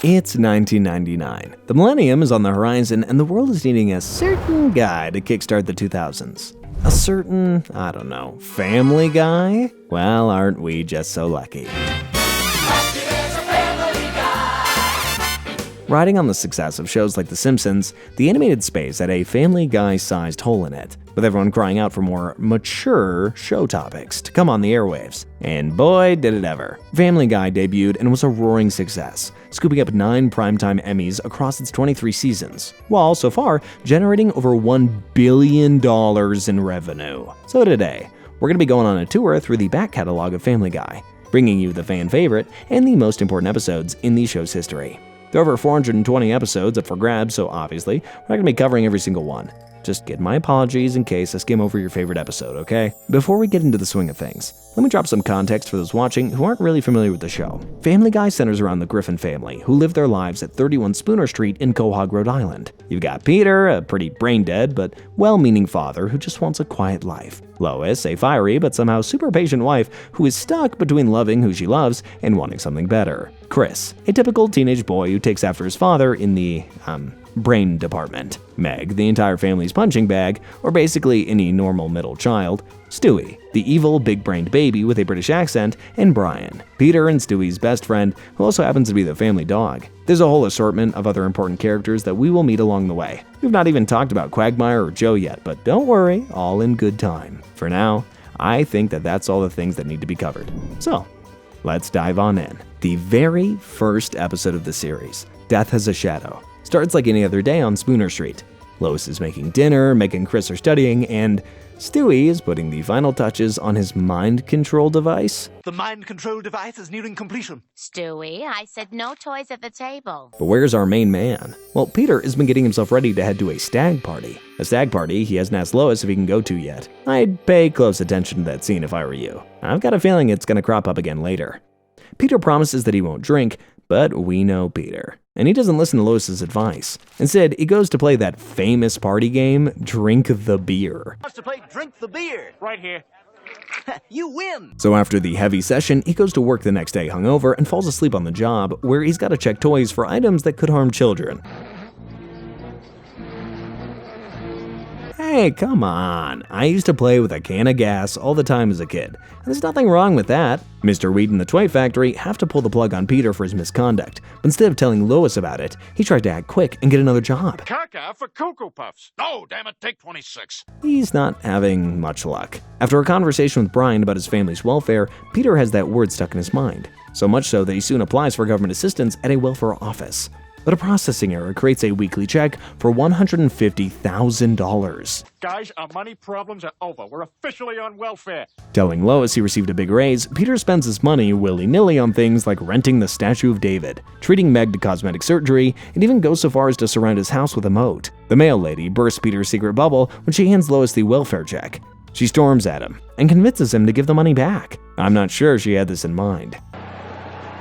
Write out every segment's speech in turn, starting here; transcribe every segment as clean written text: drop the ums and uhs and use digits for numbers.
It's 1999. The millennium is on the horizon and the world is needing a certain guy to kickstart the 2000s. A certain, I don't know, Family Guy? Well, aren't we just so lucky? Riding on the success of shows like The Simpsons, the animated space had a Family Guy-sized hole in it, with everyone crying out for more mature show topics to come on the airwaves. And boy, did it ever. Family Guy debuted and was a roaring success, scooping up 9 primetime Emmys across its 23 seasons, while so far generating over $1 billion in revenue. So today, we're going to be going on a tour through the back catalog of Family Guy, bringing you the fan favorite and the most important episodes in the show's history. There are over 420 episodes up for grabs, so obviously, we're not going to be covering every single one. Just get my apologies in case I skim over your favorite episode, okay? Before we get into the swing of things, let me drop some context for those watching who aren't really familiar with the show. Family Guy centers around the Griffin family, who live their lives at 31 Spooner Street in Quahog, Rhode Island. You've got Peter, a pretty brain-dead but well-meaning father who just wants a quiet life. Lois, a fiery but somehow super patient wife who is stuck between loving who she loves and wanting something better. Chris, a typical teenage boy who takes after his father in the, brain department. Meg, the entire family's punching bag, or basically any normal middle child. Stewie, the evil, big-brained baby with a British accent. And Brian, Peter and Stewie's best friend, who also happens to be the family dog. There's a whole assortment of other important characters that we will meet along the way. We've not even talked about Quagmire or Joe yet, but don't worry, all in good time. For now, I think that's all the things that need to be covered. So, let's dive on in. The very first episode of the series, Death Has a Shadow, starts like any other day on Spooner Street. Lois is making dinner, Meg and Chris are studying, and Stewie is putting the final touches on his mind control device. The mind control device is nearing completion. Stewie, I said no toys at the table. But where's our main man? Well, Peter has been getting himself ready to head to a stag party. A stag party he hasn't asked Lois if he can go to yet. I'd pay close attention to that scene if I were you. I've got a feeling it's going to crop up again later. Peter promises that he won't drink, but we know Peter. And he doesn't listen to Lois's advice. Instead, he goes to play that famous party game, Drink the Beer. Wants to play Drink the Beer. Right here. You win! So after the heavy session, he goes to work the next day hungover and falls asleep on the job, where he's got to check toys for items that could harm children. Hey, come on. I used to play with a can of gas all the time as a kid. And there's nothing wrong with that. Mr. Weed and the Toy Factory have to pull the plug on Peter for his misconduct. But instead of telling Lois about it, he tried to act quick and get another job. Caca for Cocoa Puffs. No, damn it, take 26. He's not having much luck. After a conversation with Brian about his family's welfare, Peter has that word stuck in his mind. So much so that he soon applies for government assistance at a welfare office. But a processing error creates a weekly check for $150,000. Guys, our money problems are over. We're officially on welfare. Telling Lois he received a big raise, Peter spends his money willy-nilly on things like renting the Statue of David, treating Meg to cosmetic surgery, and even goes so far as to surround his house with a moat. The mail lady bursts Peter's secret bubble when she hands Lois the welfare check. She storms at him and convinces him to give the money back. I'm not sure she had this in mind.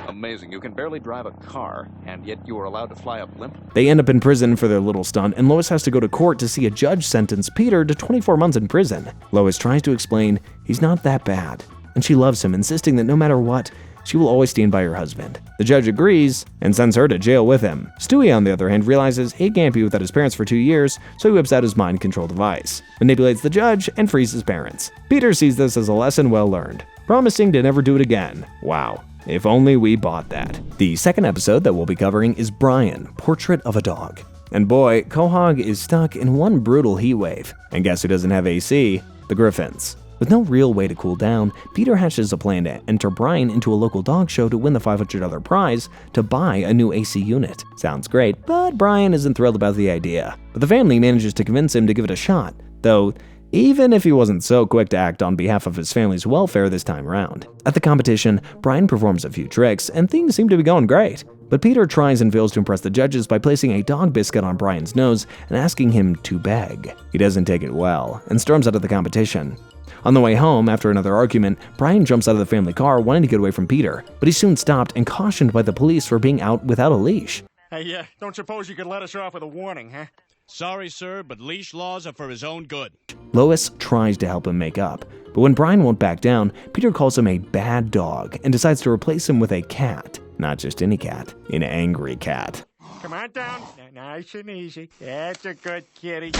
Amazing. You can barely drive a car, and yet you are allowed to fly a blimp? They end up in prison for their little stunt, and Lois has to go to court to see a judge sentence Peter to 24 months in prison. Lois tries to explain he's not that bad, and she loves him, insisting that no matter what, she will always stand by her husband. The judge agrees and sends her to jail with him. Stewie, on the other hand, realizes he can't be without his parents for 2 years, so he whips out his mind control device, manipulates the judge, and frees his parents. Peter sees this as a lesson well learned, promising to never do it again. Wow. If only we bought that. The second episode that we'll be covering is Brian, Portrait of a Dog. And boy, Quahog is stuck in one brutal heat wave. And guess who doesn't have AC? The Griffins. With no real way to cool down, Peter hatches a plan to enter Brian into a local dog show to win the $500 prize to buy a new AC unit. Sounds great, but Brian isn't thrilled about the idea. But the family manages to convince him to give it a shot, though even if he wasn't so quick to act on behalf of his family's welfare this time around. At the competition, Brian performs a few tricks, and things seem to be going great. But Peter tries and fails to impress the judges by placing a dog biscuit on Brian's nose and asking him to beg. He doesn't take it well, and storms out of the competition. On the way home, after another argument, Brian jumps out of the family car wanting to get away from Peter, but he's soon stopped and cautioned by the police for being out without a leash. Hey, don't suppose you could let us off with a warning, huh? Sorry, sir, but leash laws are for his own good. Lois tries to help him make up, but when Brian won't back down, Peter calls him a bad dog and decides to replace him with a cat. Not just any cat, an angry cat. Come on down. Nice and easy. That's a good kitty.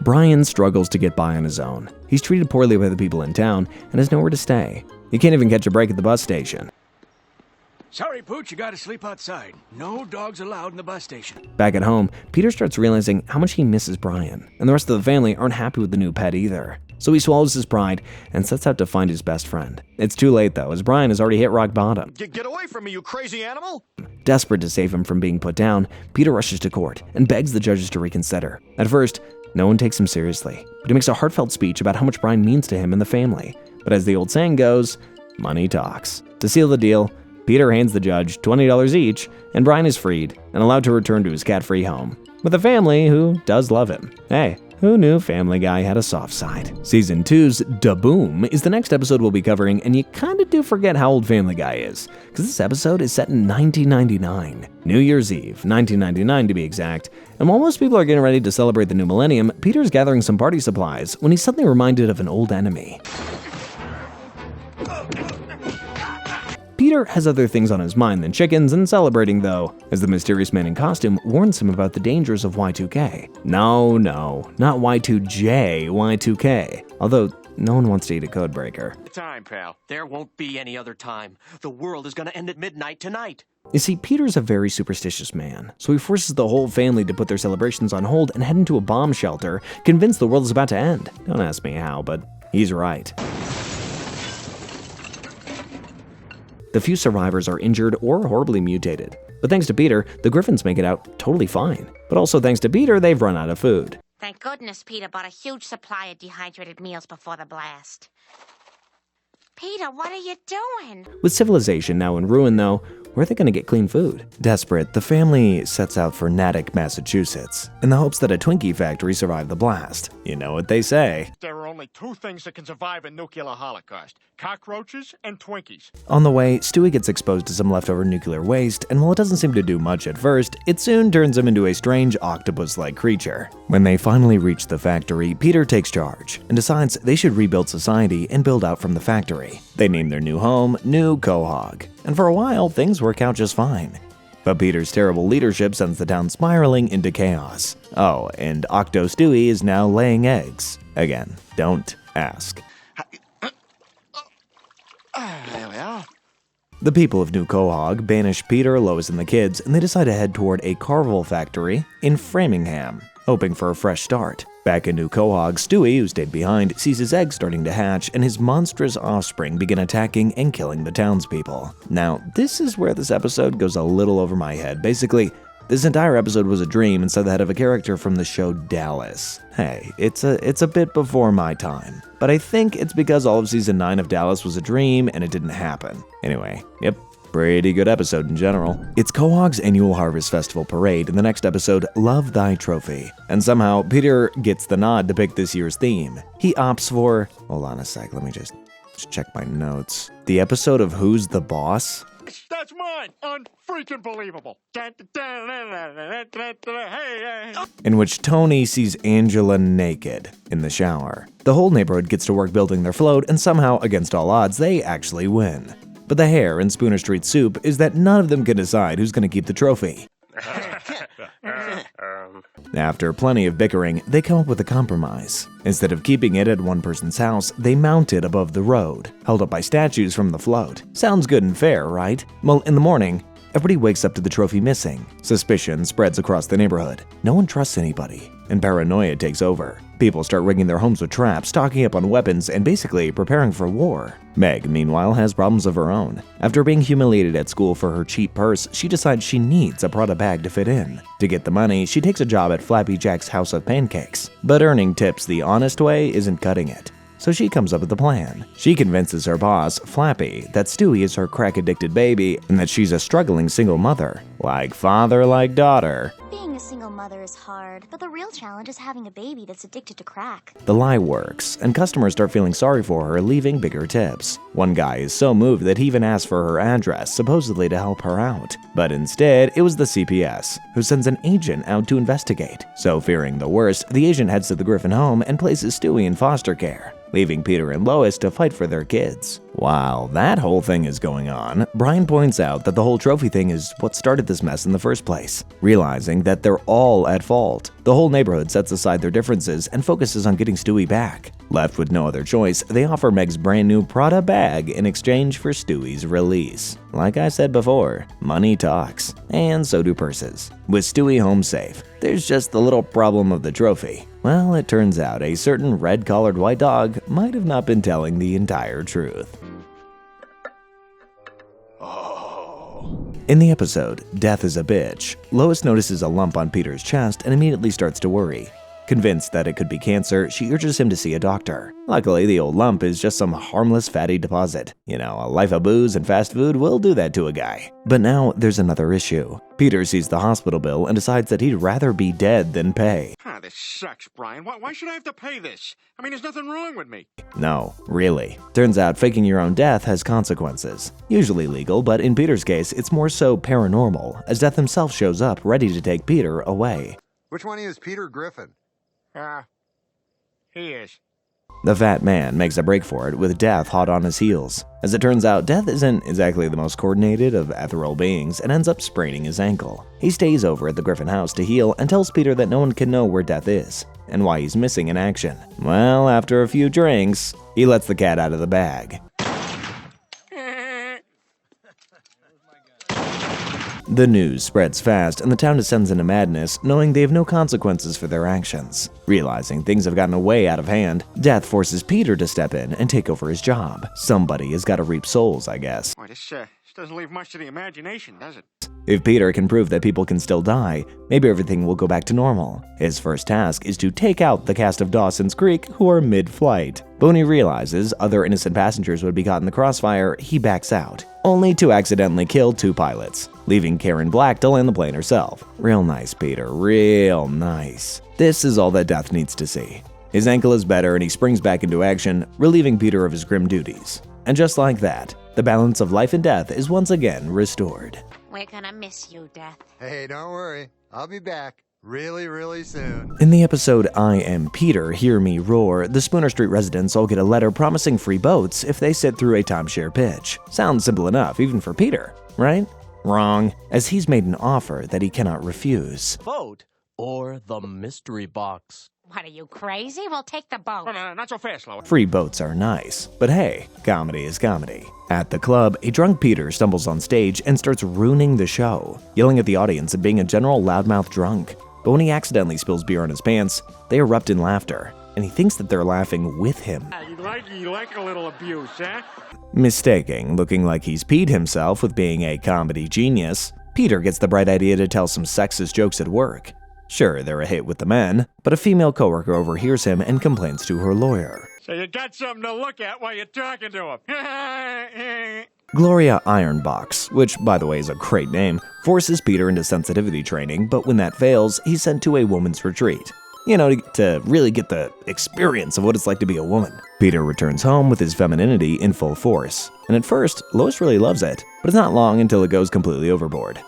Brian struggles to get by on his own. He's treated poorly by the people in town and has nowhere to stay. He can't even catch a break at the bus station. Sorry, Pooch, you gotta sleep outside. No dogs allowed in the bus station. Back at home, Peter starts realizing how much he misses Brian, and the rest of the family aren't happy with the new pet either. So he swallows his pride and sets out to find his best friend. It's too late though, as Brian has already hit rock bottom. Get away from me, you crazy animal! Desperate to save him from being put down, Peter rushes to court and begs the judges to reconsider. At first, no one takes him seriously, but he makes a heartfelt speech about how much Brian means to him and the family. But as the old saying goes, money talks. To seal the deal, Peter hands the judge $20 each, and Brian is freed and allowed to return to his cat-free home, with a family who does love him. Hey, who knew Family Guy had a soft side? Season 2's Da Boom is the next episode we'll be covering, and you kinda do forget how old Family Guy is, because this episode is set in 1999. New Year's Eve, 1999 to be exact, and while most people are getting ready to celebrate the new millennium, Peter's gathering some party supplies when he's suddenly reminded of an old enemy. Peter has other things on his mind than chickens and celebrating though, as the mysterious man in costume warns him about the dangers of Y2K. No, not Y2J, Y2K. Although, no one wants to eat a code breaker. Time, pal. There won't be any other time. The world is gonna end at midnight tonight. You see, Peter's a very superstitious man, so he forces the whole family to put their celebrations on hold and head into a bomb shelter, convinced the world is about to end. Don't ask me how, but he's right. The few survivors are injured or horribly mutated. But thanks to Peter, the Griffins make it out totally fine. But also thanks to Peter, they've run out of food. Thank goodness Peter bought a huge supply of dehydrated meals before the blast. Peter, what are you doing? With civilization now in ruin though, where are they going to get clean food? Desperate, the family sets out for Natick, Massachusetts, in the hopes that a Twinkie factory survived the blast. You know what they say. There are only two things that can survive a nuclear holocaust. Cockroaches and Twinkies. On the way, Stewie gets exposed to some leftover nuclear waste, and while it doesn't seem to do much at first, it soon turns him into a strange octopus-like creature. When they finally reach the factory, Peter takes charge, and decides they should rebuild society and build out from the factory. They name their new home New Quahog, and for a while, things work out just fine. But Peter's terrible leadership sends the town spiraling into chaos. Oh, and Octo Stewie is now laying eggs. Again, don't ask. There we are. The people of New Quahog banish Peter, Lois, and the kids, and they decide to head toward a Carvel factory in Framingham, hoping for a fresh start. Back in New Quahog, Stewie, who stayed behind, sees his eggs starting to hatch, and his monstrous offspring begin attacking and killing the townspeople. Now, this is where this episode goes a little over my head. Basically, this entire episode was a dream inside the head of a character from the show Dallas. Hey, it's a bit before my time, but I think it's because all of season 9 of Dallas was a dream and it didn't happen. Anyway, yep. Pretty good episode in general. It's Quahog's annual Harvest Festival parade in the next episode, Love Thy Trophy. And somehow, Peter gets the nod to pick this year's theme. He opts for, hold on a sec, let me just check my notes. The episode of Who's the Boss? That's mine! Unfreaking believable! In which Tony sees Angela naked in the shower. The whole neighborhood gets to work building their float, and somehow, against all odds, they actually win. But the hair in Spooner Street Soup is that none of them can decide who's going to keep the trophy. After plenty of bickering, they come up with a compromise. Instead of keeping it at one person's house, they mount it above the road, held up by statues from the float. Sounds good and fair, right? Well, in the morning, everybody wakes up to the trophy missing. Suspicion spreads across the neighborhood. No one trusts anybody, and paranoia takes over. People start rigging their homes with traps, stocking up on weapons, and basically preparing for war. Meg, meanwhile, has problems of her own. After being humiliated at school for her cheap purse, she decides she needs a Prada bag to fit in. To get the money, she takes a job at Flappy Jack's House of Pancakes. But earning tips the honest way isn't cutting it. So she comes up with a plan. She convinces her boss, Flappy, that Stewie is her crack-addicted baby and that she's a struggling single mother. Like father, like daughter. Being a single mother is hard, but the real challenge is having a baby that's addicted to crack. The lie works, and customers start feeling sorry for her, leaving bigger tips. One guy is so moved that he even asks for her address, supposedly to help her out. But instead, it was the CPS, who sends an agent out to investigate. So fearing the worst, the agent heads to the Griffin home and places Stewie in foster care. leaving Peter and Lois to fight for their kids. While that whole thing is going on, Brian points out that the whole trophy thing is what started this mess in the first place. Realizing that they're all at fault, the whole neighborhood sets aside their differences and focuses on getting Stewie back. Left with no other choice, they offer Meg's brand new Prada bag in exchange for Stewie's release. Like I said before, money talks, and so do purses. With Stewie home safe, there's just the little problem of the trophy. Well, it turns out a certain red-collared white dog might have not been telling the entire truth. In the episode, Death is a Bitch, Lois notices a lump on Peter's chest and immediately starts to worry. Convinced that it could be cancer, she urges him to see a doctor. Luckily, the old lump is just some harmless fatty deposit. You know, a life of booze and fast food will do that to a guy. But now there's another issue. Peter sees the hospital bill and decides that he'd rather be dead than pay. This sucks, Brian. Why should I have to pay this? I mean, there's nothing wrong with me. No, really. Turns out faking your own death has consequences. Usually legal, but in Peter's case, it's more so paranormal, as Death himself shows up ready to take Peter away. Which one is Peter Griffin? He is. The fat man makes a break for it with Death hot on his heels. As it turns out, Death isn't exactly the most coordinated of ethereal beings and ends up spraining his ankle. He stays over at the Griffin house to heal and tells Peter that no one can know where Death is and why he's missing in action. Well, after a few drinks, he lets the cat out of the bag. The news spreads fast and the town descends into madness, knowing they have no consequences for their actions. Realizing things have gotten way out of hand, Death forces Peter to step in and take over his job. Somebody has got to reap souls, I guess. Boy, this doesn't leave much to the imagination, does it? If Peter can prove that people can still die, maybe everything will go back to normal. His first task is to take out the cast of Dawson's Creek who are mid-flight. But when he realizes other innocent passengers would be caught in the crossfire, he backs out, only to accidentally kill 2 pilots, leaving Karen Black to land the plane herself. Real nice, Peter, real nice. This is all that Death needs to see. His ankle is better and he springs back into action, relieving Peter of his grim duties. And just like that, the balance of life and death is once again restored. We're gonna miss you, Death. Hey, don't worry. I'll be back really soon. In the episode I Am Peter, Hear Me Roar, the Spooner Street residents all get a letter promising free boats if they sit through a timeshare pitch. Sounds simple enough, even for Peter, right? Wrong, as he's made an offer that he cannot refuse. Boat or the mystery box? What, are you crazy? We'll take the boat. No, not so fast, Lois. Free boats are nice, but hey, comedy is comedy. At the club, a drunk Peter stumbles on stage and starts ruining the show, yelling at the audience and being a general loudmouth drunk. But when he accidentally spills beer on his pants, they erupt in laughter, and he thinks that they're laughing with him. You like a little abuse, huh? Mistaking looking like he's peed himself with being a comedy genius, Peter gets the bright idea to tell some sexist jokes at work. Sure, they're a hit with the men, but a female coworker overhears him and complains to her lawyer. So you got something to look at while you're talking to him. Gloria Ironbox, which by the way is a great name, forces Peter into sensitivity training, but when that fails, he's sent to a woman's retreat. You know, to really get the experience of what it's like to be a woman. Peter returns home with his femininity in full force, and at first, Lois really loves it, but it's not long until it goes completely overboard.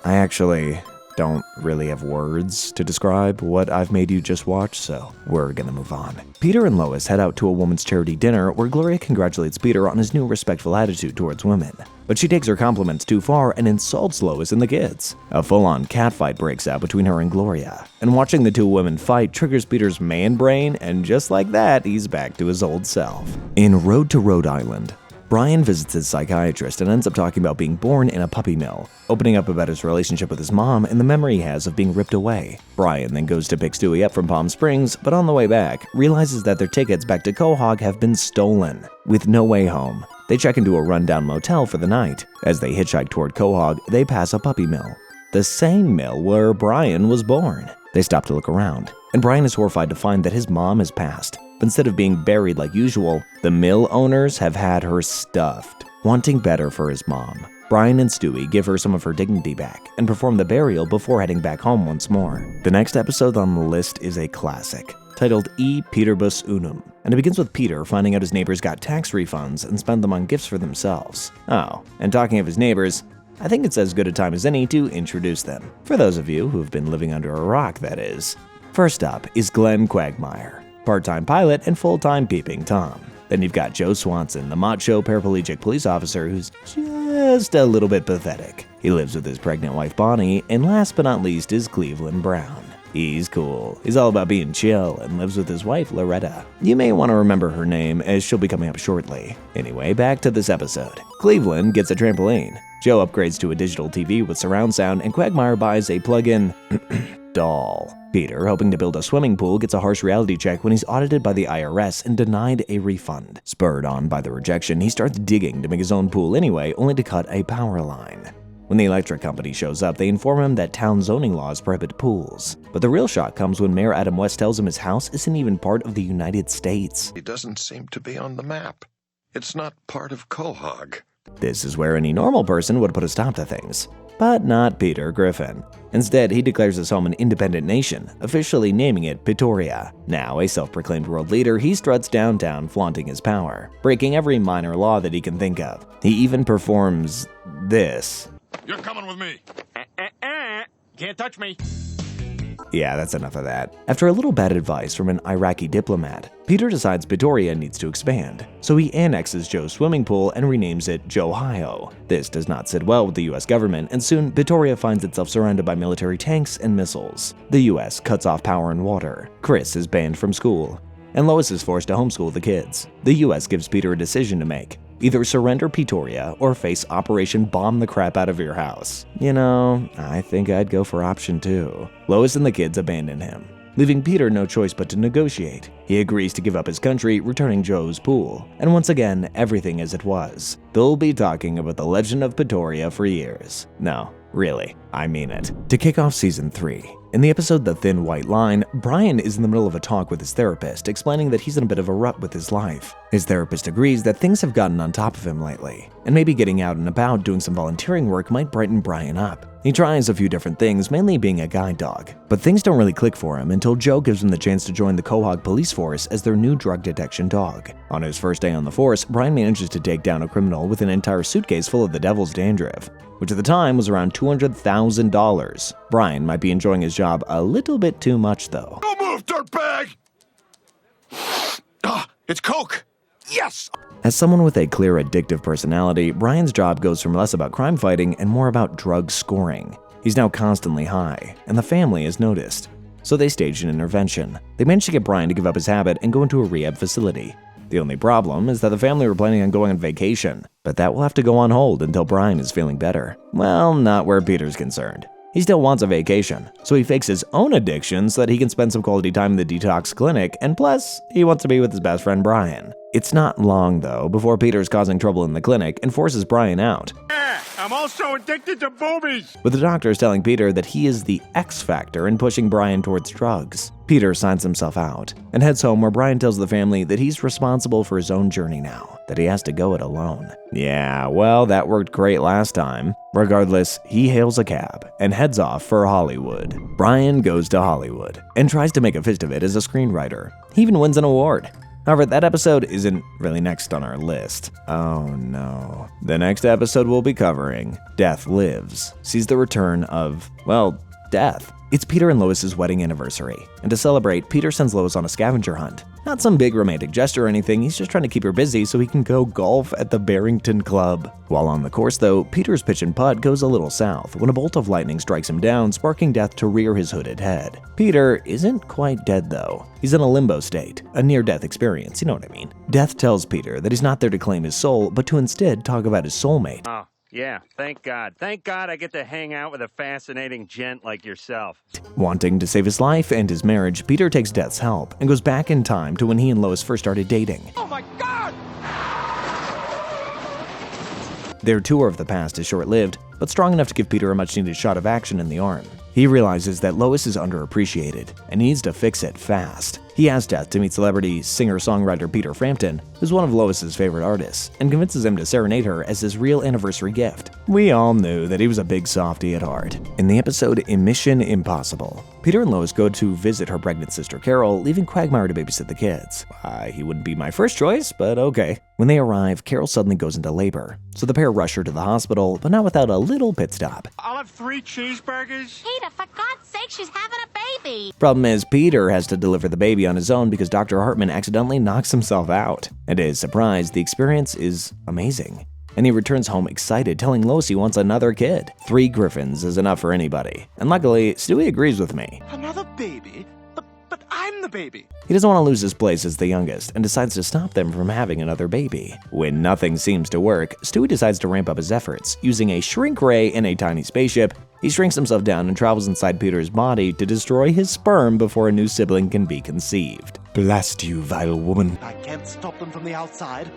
I actually don't really have words to describe what I've made you just watch, so we're gonna move on. Peter and Lois head out to a woman's charity dinner where Gloria congratulates Peter on his new respectful attitude towards women. But she takes her compliments too far and insults Lois and the kids. A full-on catfight breaks out between her and Gloria, and watching the 2 women fight triggers Peter's man brain, and just like that, he's back to his old self. In Rhode to Rhode Island, Brian visits his psychiatrist and ends up talking about being born in a puppy mill, opening up about his relationship with his mom and the memory he has of being ripped away. Brian then goes to pick Stewie up from Palm Springs, but on the way back, realizes that their tickets back to Quahog have been stolen. With no way home, they check into a rundown motel for the night. As they hitchhike toward Quahog, they pass a puppy mill, the same mill where Brian was born. They stop to look around, and Brian is horrified to find that his mom has passed. But instead of being buried like usual, the mill owners have had her stuffed. Wanting better for his mom, Brian and Stewie give her some of her dignity back and perform the burial before heading back home once more. The next episode on the list is a classic, titled Peterbus Unum, and it begins with Peter finding out his neighbors got tax refunds and spent them on gifts for themselves. Oh, and talking of his neighbors, I think it's as good a time as any to introduce them. For those of you who've been living under a rock, that is. First up is Glenn Quagmire, part-time pilot and full-time peeping Tom. Then you've got Joe Swanson, the macho paraplegic police officer who's just a little bit pathetic. He lives with his pregnant wife Bonnie, and last but not least is Cleveland Brown. He's cool. He's all about being chill and lives with his wife Loretta. You may want to remember her name as she'll be coming up shortly. Anyway, back to this episode. Cleveland gets a trampoline. Joe upgrades to a digital TV with surround sound, and Quagmire buys a plug-in doll. Peter, hoping to build a swimming pool, gets a harsh reality check when he's audited by the IRS and denied a refund. Spurred on by the rejection, he starts digging to make his own pool anyway, only to cut a power line. When the electric company shows up, they inform him that town zoning laws prohibit pools. But the real shock comes when Mayor Adam West tells him his house isn't even part of the United States. It doesn't seem to be on the map. It's not part of Quahog. This is where any normal person would put a stop to things. But not Peter Griffin. Instead, he declares his home an independent nation, officially naming it Pretoria. Now a self-proclaimed world leader, he struts downtown flaunting his power, breaking every minor law that he can think of. He even performs this. You're coming with me. Can't touch me. Yeah, that's enough of that. After a little bad advice from an Iraqi diplomat, Peter decides Pretoria needs to expand. So he annexes Joe's swimming pool and renames it Joe-Hio. This does not sit well with the US government, and soon Pretoria finds itself surrounded by military tanks and missiles. The US cuts off power and water. Chris is banned from school, and Lois is forced to homeschool the kids. The US gives Peter a decision to make. Either surrender Pretoria or face Operation Bomb the Crap Out of Your House. You know, I think I'd go for option 2. Lois and the kids abandon him, leaving Peter no choice but to negotiate. He agrees to give up his country, returning Joe's pool. And once again, everything as it was. They'll be talking about the legend of Pretoria for years. No, really, I mean it. To kick off season 3, in the episode The Thin White Line, Brian is in the middle of a talk with his therapist, explaining that he's in a bit of a rut with his life. His therapist agrees that things have gotten on top of him lately, and maybe getting out and about doing some volunteering work might brighten Brian up. He tries a few different things, mainly being a guide dog, but things don't really click for him until Joe gives him the chance to join the Quahog police force as their new drug detection dog. On his first day on the force, Brian manages to take down a criminal with an entire suitcase full of the devil's dandruff, which at the time was around $200,000. Brian might be enjoying his job a little bit too much though. Don't move, dirtbag! It's Coke! Yes! As someone with a clear addictive personality, Brian's job goes from less about crime fighting and more about drug scoring. He's now constantly high, and the family is noticed. So they stage an intervention. They manage to get Brian to give up his habit and go into a rehab facility. The only problem is that the family were planning on going on vacation, but that will have to go on hold until Brian is feeling better. Well, not where Peter's concerned. He still wants a vacation, so he fakes his own addiction so that he can spend some quality time in the detox clinic, and plus, he wants to be with his best friend Brian. It's not long, though, before Peter's causing trouble in the clinic and forces Brian out. I'm also addicted to boobies! With the doctors telling Peter that he is the X factor in pushing Brian towards drugs. Peter signs himself out and heads home, where Brian tells the family that he's responsible for his own journey now, that he has to go it alone. Yeah, well, that worked great last time. Regardless, he hails a cab and heads off for Hollywood. Brian goes to Hollywood and tries to make a fist of it as a screenwriter. He even wins an award. However, that episode isn't really next on our list. Oh no. The next episode we'll be covering, Death Lives, sees the return of, well, death. It's Peter and Lois's wedding anniversary, and to celebrate, Peter sends Lois on a scavenger hunt. Not some big romantic gesture or anything, he's just trying to keep her busy so he can go golf at the Barrington Club. While on the course though, Peter's pitch and putt goes a little south when a bolt of lightning strikes him down, sparking death to rear his hooded head. Peter isn't quite dead though. He's in a limbo state, a near-death experience, you know what I mean. Death tells Peter that he's not there to claim his soul, but to instead talk about his soulmate. Oh, yeah, thank God. Thank God I get to hang out with a fascinating gent like yourself. Wanting to save his life and his marriage, Peter takes Death's help and goes back in time to when he and Lois first started dating. Oh my God! Their tour of the past is short-lived, but strong enough to give Peter a much-needed shot of action in the arm. He realizes that Lois is underappreciated and needs to fix it fast. He asks Death to meet celebrity singer-songwriter Peter Frampton, who's one of Lois's favorite artists, and convinces him to serenade her as his real anniversary gift. We all knew that he was a big softie at heart. In the episode Emission Impossible, Peter and Lois go to visit her pregnant sister Carol, leaving Quagmire to babysit the kids. He wouldn't be my first choice, but okay. When they arrive, Carol suddenly goes into labor, so the pair rush her to the hospital, but not without a little pit stop. I'll have 3 cheeseburgers. Peter, for God's sake, she's having a baby. Problem is, Peter has to deliver the baby on his own because Dr. Hartman accidentally knocks himself out. And to his surprise, the experience is amazing. And he returns home excited, telling Lois he wants another kid. 3 griffins is enough for anybody. And luckily, Stewie agrees with me. Another baby? But I'm the baby. He doesn't want to lose his place as the youngest and decides to stop them from having another baby. When nothing seems to work, Stewie decides to ramp up his efforts. Using a shrink ray and a tiny spaceship, he shrinks himself down and travels inside Peter's body to destroy his sperm before a new sibling can be conceived. Blast you, vile woman. I can't stop them from the outside.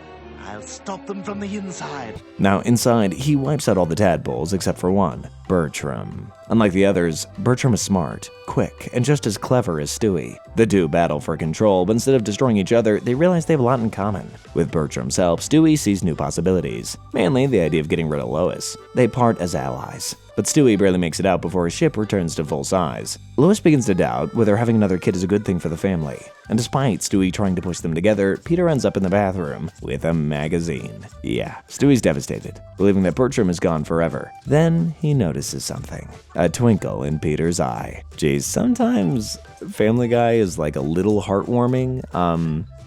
I'll stop them from the inside. Now, inside, he wipes out all the tadpoles except for one, Bertram. Unlike the others, Bertram is smart, quick, and just as clever as Stewie. The two battle for control, but instead of destroying each other, they realize they have a lot in common. With Bertram's help, Stewie sees new possibilities, mainly the idea of getting rid of Lois. They part as allies, but Stewie barely makes it out before his ship returns to full size. Lois begins to doubt whether having another kid is a good thing for the family, and despite Stewie trying to push them together, Peter ends up in the bathroom with a magazine. Yeah, Stewie's devastated, believing that Bertram is gone forever. Then he notices something. A twinkle in Peter's eye. Geez, sometimes Family Guy is like a little heartwarming,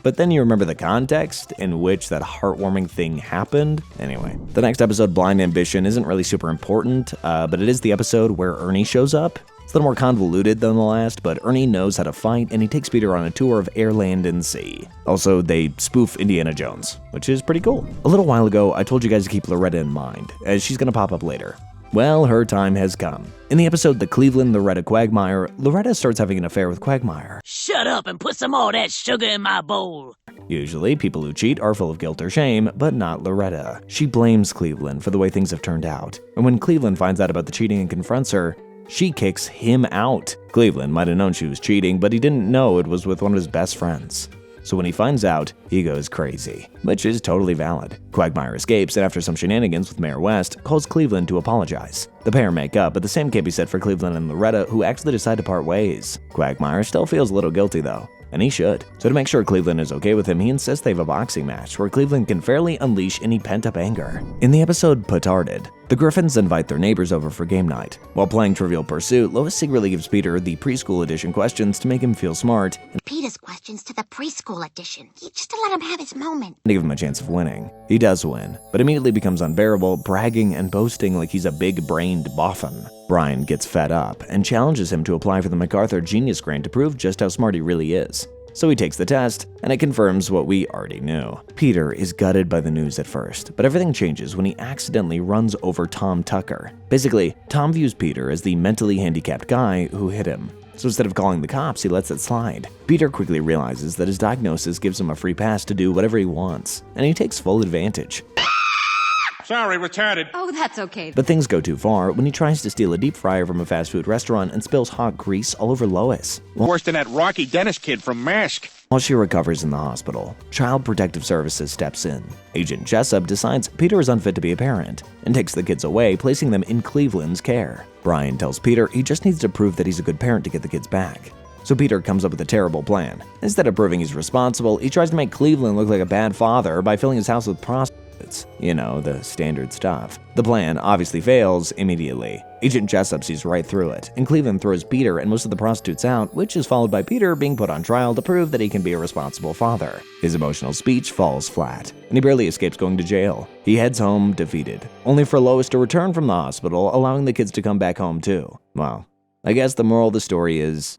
but then you remember the context in which that heartwarming thing happened. Anyway, the next episode, Blind Ambition, isn't really super important, but it is the episode where Ernie shows up. It's a little more convoluted than the last, but Ernie knows how to fight, and he takes Peter on a tour of air, land, and sea. Also, they spoof Indiana Jones, which is pretty cool. A little while ago, I told you guys to keep Loretta in mind, as she's gonna pop up later. Well, her time has come. In the episode The Cleveland-Loretta Quagmire, Loretta starts having an affair with Quagmire. Shut up and put some more of that sugar in my bowl. Usually, people who cheat are full of guilt or shame, but not Loretta. She blames Cleveland for the way things have turned out. And when Cleveland finds out about the cheating and confronts her, she kicks him out. Cleveland might have known she was cheating, but he didn't know it was with one of his best friends. So when he finds out, he goes crazy, which is totally valid. Quagmire escapes, and after some shenanigans with Mayor West, calls Cleveland to apologize. The pair make up, but the same can't be said for Cleveland and Loretta, who actually decide to part ways. Quagmire still feels a little guilty though, and he should. So to make sure Cleveland is okay with him, he insists they have a boxing match where Cleveland can fairly unleash any pent-up anger. In the episode Petarded, the Griffins invite their neighbors over for game night. While playing Trivial Pursuit, Lois secretly gives Peter the preschool edition questions to make him feel smart, and Peter's questions to the preschool edition. Just to let him have his moment. to give him a chance of winning. He does win, but immediately becomes unbearable, bragging and boasting like he's a big-brained boffin. Brian gets fed up and challenges him to apply for the MacArthur Genius Grant to prove just how smart he really is. So he takes the test, and it confirms what we already knew. Peter is gutted by the news at first, but everything changes when he accidentally runs over Tom Tucker. Basically, Tom views Peter as the mentally handicapped guy who hit him. So instead of calling the cops, he lets it slide. Peter quickly realizes that his diagnosis gives him a free pass to do whatever he wants, and he takes full advantage. Sorry, retarded. Oh, that's okay. But things go too far when he tries to steal a deep fryer from a fast food restaurant and spills hot grease all over Lois. Worse than that Rocky Dennis kid from Mask. While she recovers in the hospital, Child Protective Services steps in. Agent Jessup decides Peter is unfit to be a parent and takes the kids away, placing them in Cleveland's care. Brian tells Peter he just needs to prove that he's a good parent to get the kids back. So Peter comes up with a terrible plan. Instead of proving he's responsible, he tries to make Cleveland look like a bad father by filling his house with prostitutes. You know, the standard stuff. The plan obviously fails immediately. Agent Jessup sees right through it, and Cleveland throws Peter and most of the prostitutes out, which is followed by Peter being put on trial to prove that he can be a responsible father. His emotional speech falls flat, and he barely escapes going to jail. He heads home defeated, only for Lois to return from the hospital, allowing the kids to come back home too. Well, I guess the moral of the story is,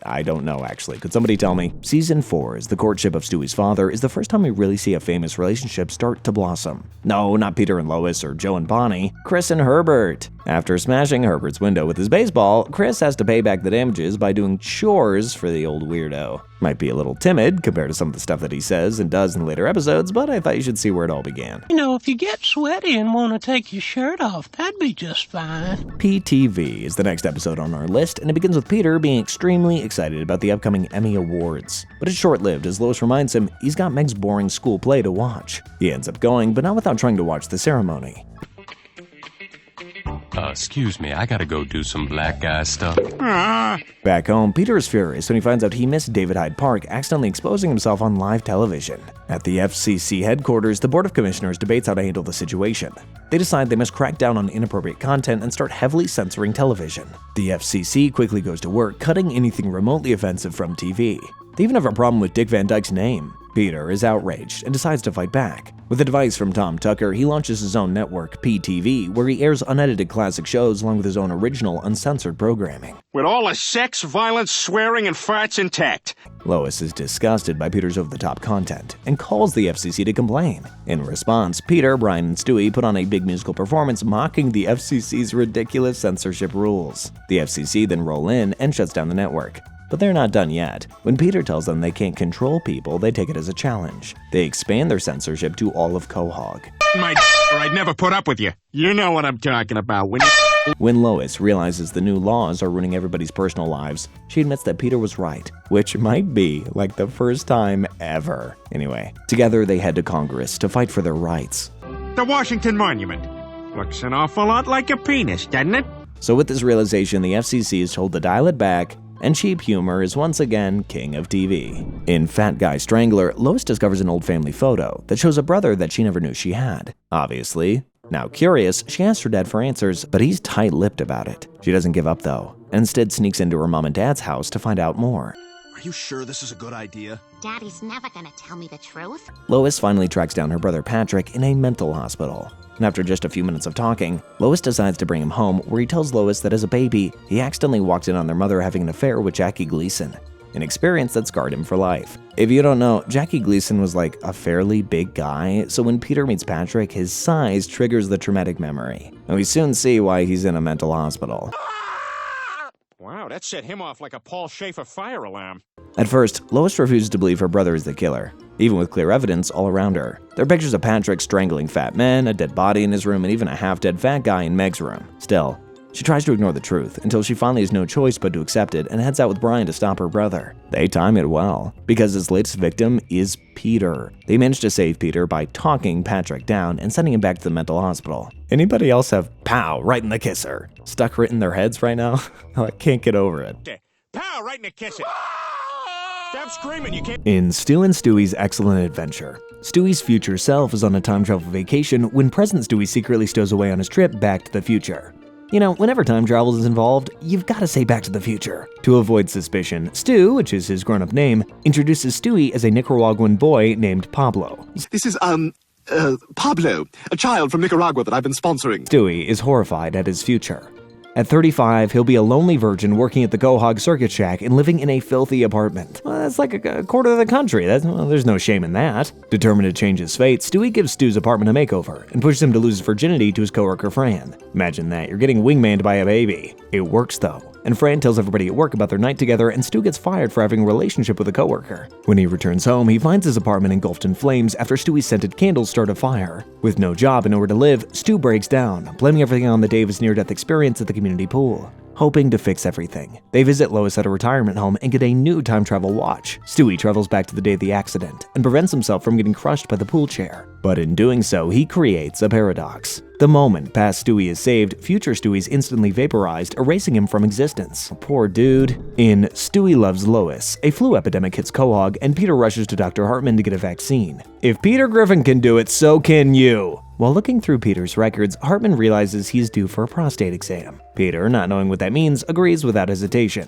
I don't know, actually. Could somebody tell me? Season 4's The Courtship of Stewie's Father is the first time we really see a famous relationship start to blossom. No, not Peter and Lois or Joe and Bonnie. Chris and Herbert. After smashing Herbert's window with his baseball, Chris has to pay back the damages by doing chores for the old weirdo. Might be a little timid compared to some of the stuff that he says and does in later episodes, but I thought you should see where it all began. You know, if you get sweaty and want to take your shirt off, that'd be just fine. PTV is the next episode on our list, and it begins with Peter being extremely excited about the upcoming Emmy Awards. But it's short-lived as Lois reminds him he's got Meg's boring school play to watch. He ends up going, but not without trying to watch the ceremony. Excuse me, I gotta go do some black guy stuff. Back home, Peter is furious when he finds out he missed David Hyde Park accidentally exposing himself on live television. At the FCC headquarters, the Board of Commissioners debates how to handle the situation. They decide they must crack down on inappropriate content and start heavily censoring television. The FCC quickly goes to work, cutting anything remotely offensive from TV. They even have a problem with Dick Van Dyke's name. Peter is outraged and decides to fight back. With advice from Tom Tucker, he launches his own network, PTV, where he airs unedited classic shows along with his own original, uncensored programming. With all the sex, violence, swearing, and farts intact. Lois is disgusted by Peter's over-the-top content and calls the FCC to complain. In response, Peter, Brian, and Stewie put on a big musical performance mocking the FCC's ridiculous censorship rules. The FCC then roll in and shuts down the network. But they're not done yet. When Peter tells them they can't control people, they take it as a challenge. They expand their censorship to all of Quahog. My or I'd never put up with you. You know what I'm talking about. When Lois realizes the new laws are ruining everybody's personal lives, she admits that Peter was right, which might be like the first time ever. Anyway, together they head to Congress to fight for their rights. The Washington Monument. Looks an awful lot like a penis, doesn't it? So with this realization, the FCC is told to dial it back, and cheap humor is once again king of TV. In Fat Guy Strangler, Lois discovers an old family photo that shows a brother that she never knew she had. Obviously. Now curious, she asks her dad for answers, but he's tight-lipped about it. She doesn't give up though, and instead sneaks into her mom and dad's house to find out more. Are you sure this is a good idea? Daddy's never gonna tell me the truth. Lois finally tracks down her brother Patrick in a mental hospital. And after just a few minutes of talking, Lois decides to bring him home, where he tells Lois that as a baby, he accidentally walked in on their mother having an affair with Jackie Gleason, an experience that scarred him for life. If you don't know, Jackie Gleason was like a fairly big guy, so when Peter meets Patrick, his size triggers the traumatic memory. And we soon see why he's in a mental hospital. Wow, that set him off like a Paul Schaefer fire alarm. At first, Lois refuses to believe her brother is the killer, even with clear evidence all around her. There are pictures of Patrick strangling fat men, a dead body in his room, and even a half-dead fat guy in Meg's room. Still, she tries to ignore the truth until she finally has no choice but to accept it and heads out with Brian to stop her brother. They time it well, because his latest victim is Peter. They manage to save Peter by talking Patrick down and sending him back to the mental hospital. Anybody else have "pow" right in the kisser stuck right in their heads right now? I can't get over it. Pow, right in the kisser. Stop screaming, you can't. In Stu and Stewie's Excellent Adventure, Stewie's future self is on a time travel vacation when present Stewie secretly stows away on his trip back to the future. You know, whenever time travel is involved, you've got to say Back to the Future. To avoid suspicion, Stu, which is his grown-up name, introduces Stewie as a Nicaraguan boy named Pablo. This is, Pablo, a child from Nicaragua that I've been sponsoring. Stewie is horrified at his future. At 35, he'll be a lonely virgin working at the Quahog Circuit Shack and living in a filthy apartment. Well, that's like a quarter of the country. There's no shame in that. Determined to change his fate, Stewie gives Stu's apartment a makeover and pushes him to lose his virginity to his coworker Fran. Imagine that, you're getting wingmaned by a baby. It works though. And Fran tells everybody at work about their night together, and Stu gets fired for having a relationship with a coworker. When he returns home, he finds his apartment engulfed in flames after Stewie's scented candles start a fire. With no job and nowhere to live, Stu breaks down, blaming everything on the day of his near-death experience at the community pool. Hoping to fix everything, they visit Lois at a retirement home and get a new time travel watch. Stewie travels back to the day of the accident and prevents himself from getting crushed by the pool chair. But in doing so, he creates a paradox. The moment past Stewie is saved, future Stewie's instantly vaporized, erasing him from existence. Poor dude. In Stewie Loves Lois, a flu epidemic hits Quahog and Peter rushes to Dr. Hartman to get a vaccine. If Peter Griffin can do it, so can you! While looking through Peter's records, Hartman realizes he's due for a prostate exam. Peter, not knowing what that means, agrees without hesitation.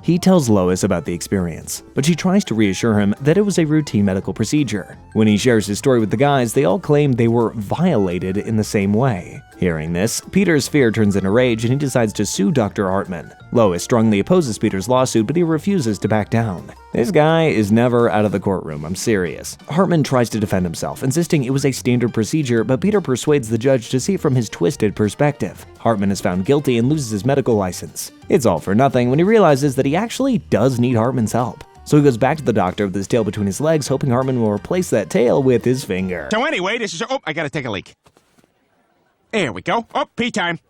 He tells Lois about the experience, but she tries to reassure him that it was a routine medical procedure. When he shares his story with the guys, they all claim they were violated in the same way. Hearing this, Peter's fear turns into rage and he decides to sue Dr. Hartman. Lois strongly opposes Peter's lawsuit, but he refuses to back down. This guy is never out of the courtroom, I'm serious. Hartman tries to defend himself, insisting it was a standard procedure, but Peter persuades the judge to see it from his twisted perspective. Hartman is found guilty and loses his medical license. It's all for nothing when he realizes that he actually does need Hartman's help. So he goes back to the doctor with his tail between his legs, hoping Hartman will replace that tail with his finger. So anyway, this is... Oh, I gotta take a leak. There we go. Oh, pee time.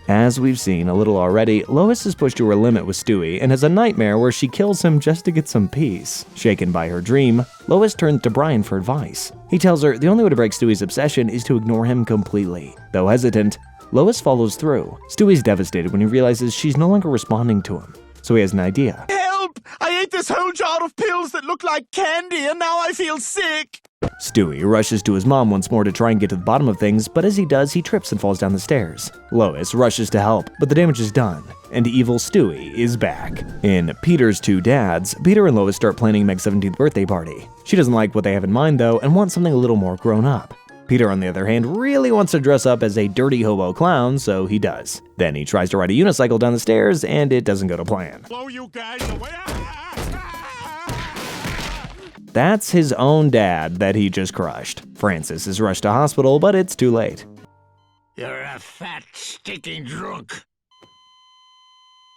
As we've seen a little already, Lois is pushed to her limit with Stewie and has a nightmare where she kills him just to get some peace. Shaken by her dream, Lois turns to Brian for advice. He tells her the only way to break Stewie's obsession is to ignore him completely. Though hesitant, Lois follows through. Stewie's devastated when he realizes she's no longer responding to him, so he has an idea. Help! I ate this whole jar of pills that look like candy and now I feel sick! Stewie rushes to his mom once more to try and get to the bottom of things, but as he does, he trips and falls down the stairs. Lois rushes to help, but the damage is done, and evil Stewie is back. In Peter's Two Dads, Peter and Lois start planning Meg's 17th birthday party. She doesn't like what they have in mind though, and wants something a little more grown up. Peter, on the other hand, really wants to dress up as a dirty hobo clown, so he does. Then he tries to ride a unicycle down the stairs, and it doesn't go to plan. Blow you guys away. That's his own dad that he just crushed. Francis is rushed to hospital, but it's too late. You're a fat, stinking drunk.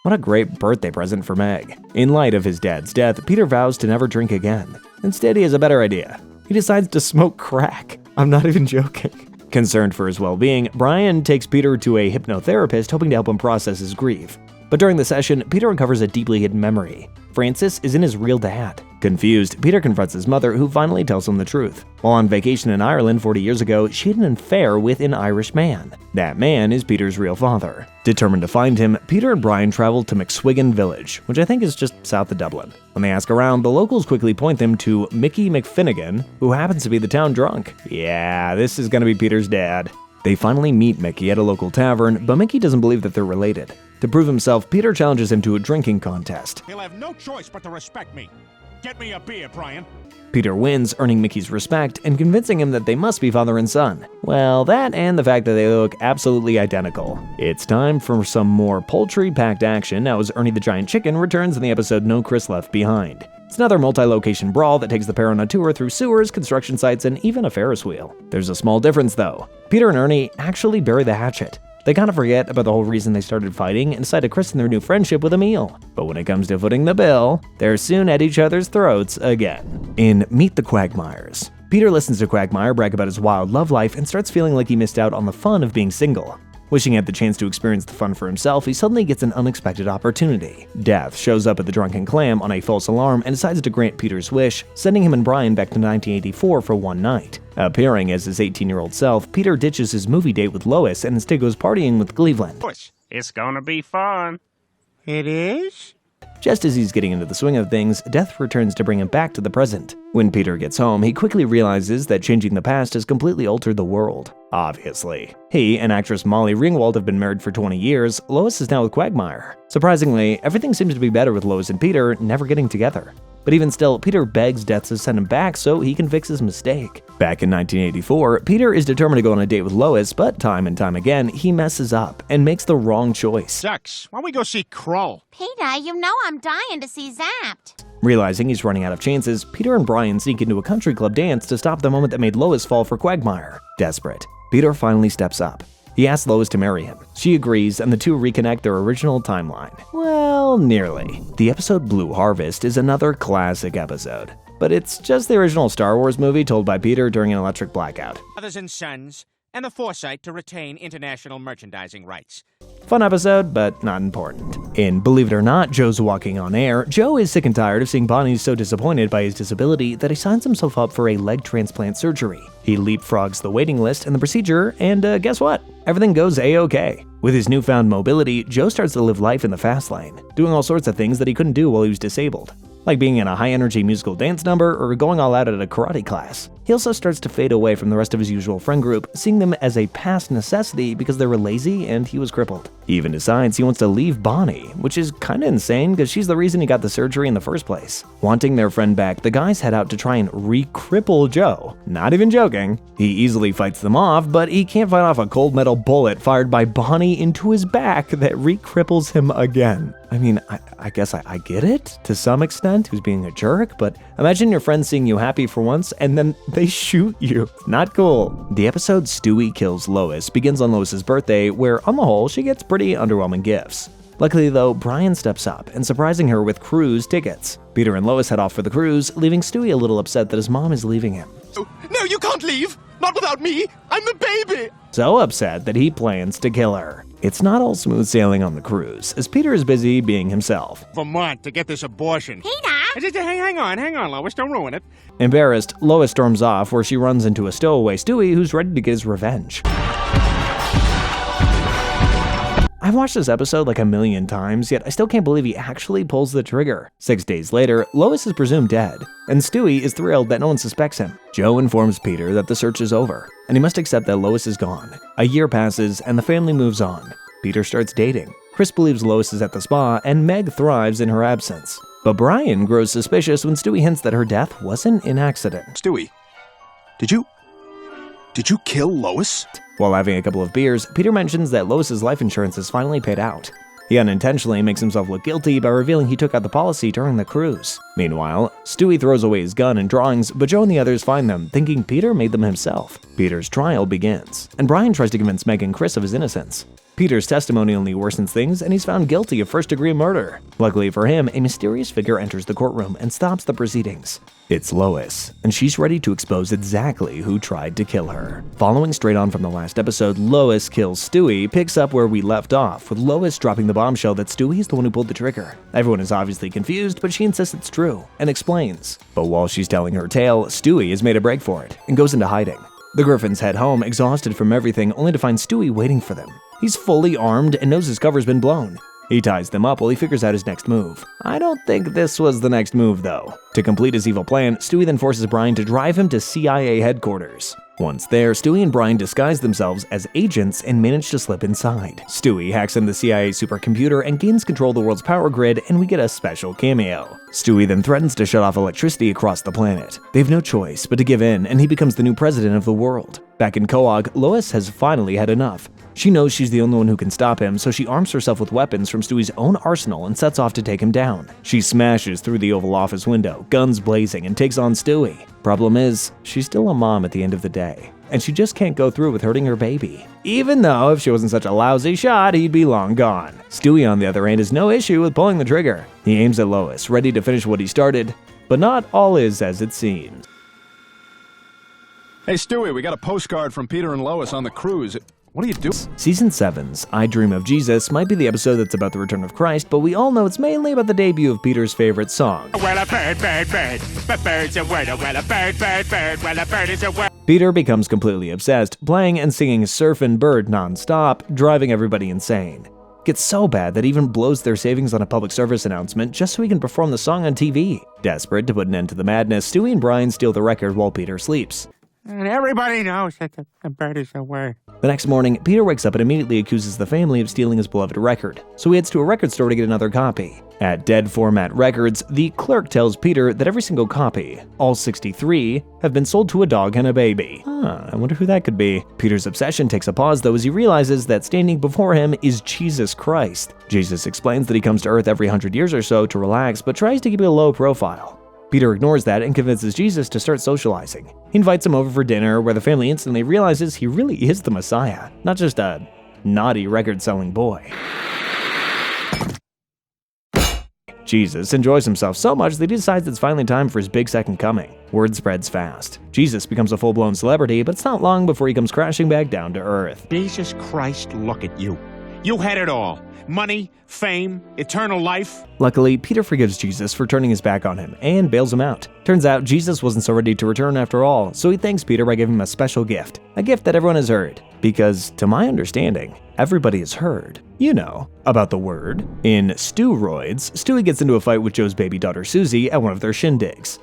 What a great birthday present for Meg. In light of his dad's death, Peter vows to never drink again. Instead, he has a better idea. He decides to smoke crack. I'm not even joking. Concerned for his well-being, Brian takes Peter to a hypnotherapist hoping to help him process his grief. But during the session, Peter uncovers a deeply hidden memory. Francis isn't his real dad. Confused, Peter confronts his mother, who finally tells him the truth. While on vacation in Ireland 40 years ago, she had an affair with an Irish man. That man is Peter's real father. Determined to find him, Peter and Brian travel to McSwiggan Village, which I think is just south of Dublin. When they ask around, the locals quickly point them to Mickey McFinnigan, who happens to be the town drunk. Yeah, this is gonna be Peter's dad. They finally meet Mickey at a local tavern, but Mickey doesn't believe that they're related. To prove himself, Peter challenges him to a drinking contest. He'll have no choice but to respect me. Get me a beer, Brian. Peter wins, earning Mickey's respect and convincing him that they must be father and son. Well, that and the fact that they look absolutely identical. It's time for some more poultry-packed action now as Ernie the Giant Chicken returns in the episode No Chris Left Behind. It's another multi-location brawl that takes the pair on a tour through sewers, construction sites, and even a Ferris wheel. There's a small difference though. Peter and Ernie actually bury the hatchet. They kind of forget about the whole reason they started fighting and decide to christen their new friendship with a meal. But when it comes to footing the bill, they're soon at each other's throats again. In Meet the Quagmires, Peter listens to Quagmire brag about his wild love life and starts feeling like he missed out on the fun of being single. Wishing he had the chance to experience the fun for himself, he suddenly gets an unexpected opportunity. Death shows up at the Drunken Clam on a false alarm and decides to grant Peter's wish, sending him and Brian back to 1984 for one night. Appearing as his 18-year-old self, Peter ditches his movie date with Lois and instead goes partying with Cleveland. It's gonna be fun. It is? Just as he's getting into the swing of things, death returns to bring him back to the present. When Peter gets home, he quickly realizes that changing the past has completely altered the world. Obviously. He and actress Molly Ringwald have been married for 20 years. Lois is now with Quagmire. Surprisingly, everything seems to be better with Lois and Peter never getting together. But even still, Peter begs Death to send him back so he can fix his mistake. Back in 1984, Peter is determined to go on a date with Lois, but time and time again, he messes up and makes the wrong choice. Sucks. Why don't we go see Kroll? Peter, you know I'm dying to see Zapped. Realizing he's running out of chances, Peter and Brian sneak into a country club dance to stop the moment that made Lois fall for Quagmire. Desperate, Peter finally steps up. He asks Lois to marry him. She agrees, and the two reconnect their original timeline. Well, nearly. The episode Blue Harvest is another classic episode, but it's just the original Star Wars movie told by Peter during an electric blackout. Fathers and sons, and the foresight to retain international merchandising rights. Fun episode, but not important. In Believe It or Not, Joe's Walking on Air, Joe is sick and tired of seeing Bonnie so disappointed by his disability that he signs himself up for a leg transplant surgery. He leapfrogs the waiting list and the procedure, and guess what? Everything goes a-okay. With his newfound mobility, Joe starts to live life in the fast lane, doing all sorts of things that he couldn't do while he was disabled, like being in a high-energy musical dance number or going all out at a karate class. He also starts to fade away from the rest of his usual friend group, seeing them as a past necessity because they were lazy and he was crippled. He even decides he wants to leave Bonnie, which is kinda insane because she's the reason he got the surgery in the first place. Wanting their friend back, the guys head out to try and re-cripple Joe. Not even joking. He easily fights them off, but he can't fight off a cold metal bullet fired by Bonnie into his back that re-cripples him again. I mean, I guess I get it to some extent, who's being a jerk, but imagine your friend seeing you happy for once and then they shoot you. Not cool. The episode Stewie Kills Lois begins on Lois's birthday, where on the whole, she gets pretty underwhelming gifts. Luckily though, Brian steps up and surprising her with cruise tickets. Peter and Lois head off for the cruise, leaving Stewie a little upset that his mom is leaving him. No, you can't leave! Not without me! I'm the baby! so upset that he plans to kill her. It's not all smooth sailing on the cruise, as Peter is busy being himself. Vermont to get this abortion. Peter! Hang on, Lois, don't ruin it. Embarrassed, Lois storms off where she runs into a stowaway Stewie who's ready to get his revenge. I've watched this episode like a million times, yet I still can't believe he actually pulls the trigger. 6 days later, Lois is presumed dead, and Stewie is thrilled that no one suspects him. Joe informs Peter that the search is over, and he must accept that Lois is gone. A year passes, and the family moves on. Peter starts dating. Chris believes Lois is at the spa, and Meg thrives in her absence. But Brian grows suspicious when Stewie hints that her death wasn't an accident. Stewie, did you kill Lois? While having a couple of beers, Peter mentions that Lois's life insurance is finally paid out. He unintentionally makes himself look guilty by revealing he took out the policy during the cruise. Meanwhile, Stewie throws away his gun and drawings, but Joe and the others find them, thinking Peter made them himself. Peter's trial begins, and Brian tries to convince Meg and Chris of his innocence. Peter's testimony only worsens things, and he's found guilty of first-degree murder. Luckily for him, a mysterious figure enters the courtroom and stops the proceedings. It's Lois, and she's ready to expose exactly who tried to kill her. Following straight on from the last episode, Lois kills Stewie, picks up where we left off, with Lois dropping the bombshell that Stewie is the one who pulled the trigger. Everyone is obviously confused, but she insists it's true, and explains. But while she's telling her tale, Stewie has made a break for it, and goes into hiding. The Griffins head home, exhausted from everything, only to find Stewie waiting for them. He's fully armed and knows his cover's been blown. He ties them up while he figures out his next move. I don't think this was the next move, though. To complete his evil plan, Stewie then forces Brian to drive him to CIA headquarters. Once there, Stewie and Brian disguise themselves as agents and manage to slip inside. Stewie hacks into the CIA supercomputer and gains control of the world's power grid, and we get a special cameo. Stewie then threatens to shut off electricity across the planet. They have no choice but to give in, and he becomes the new president of the world. Back in Coag, Lois has finally had enough. She knows she's the only one who can stop him, so she arms herself with weapons from Stewie's own arsenal and sets off to take him down. She smashes through the Oval Office window, guns blazing, and takes on Stewie. Problem is, she's still a mom at the end of the day, and she just can't go through with hurting her baby. Even though if she wasn't such a lousy shot, he'd be long gone. Stewie, on the other hand, has no issue with pulling the trigger. He aims at Lois, ready to finish what he started, but not all is as it seems. Hey, Stewie, we got a postcard from Peter and Lois on the cruise. What do you do? Season 7's I Dream of Jesus might be the episode that's about the return of Christ, but we all know it's mainly about the debut of Peter's favorite song. Well, a bird, bird, bird, but bird's a word. Well, a bird, bird, bird, well, a bird is a word. Peter becomes completely obsessed, playing and singing Surf and Bird non-stop, driving everybody insane. Gets so bad that he even blows their savings on a public service announcement just so he can perform the song on TV. Desperate to put an end to the madness, Stewie and Brian steal the record while Peter sleeps. And everybody knows that the bird is a word. The next morning, Peter wakes up and immediately accuses the family of stealing his beloved record, so he heads to a record store to get another copy. At Dead Format Records, the clerk tells Peter that every single copy, all 63, have been sold to a dog and a baby. I wonder who that could be. Peter's obsession takes a pause though as he realizes that standing before him is Jesus Christ. Jesus explains that he comes to Earth every 100 years or so to relax, but tries to keep a low profile. Peter ignores that and convinces Jesus to start socializing. He invites him over for dinner, where the family instantly realizes he really is the Messiah, not just a naughty record-selling boy. Jesus enjoys himself so much that he decides it's finally time for his big second coming. Word spreads fast. Jesus becomes a full-blown celebrity, but it's not long before he comes crashing back down to Earth. Jesus Christ, look at you. You had it all. Money, fame, eternal life. Luckily, Peter forgives Jesus for turning his back on him and bails him out. Turns out Jesus wasn't so ready to return after all, so he thanks Peter by giving him a special gift. A gift that everyone has heard. Because, to my understanding, everybody has heard, you know, about the word. In Steroids, Stewie gets into a fight with Joe's baby daughter Susie at one of their shindigs.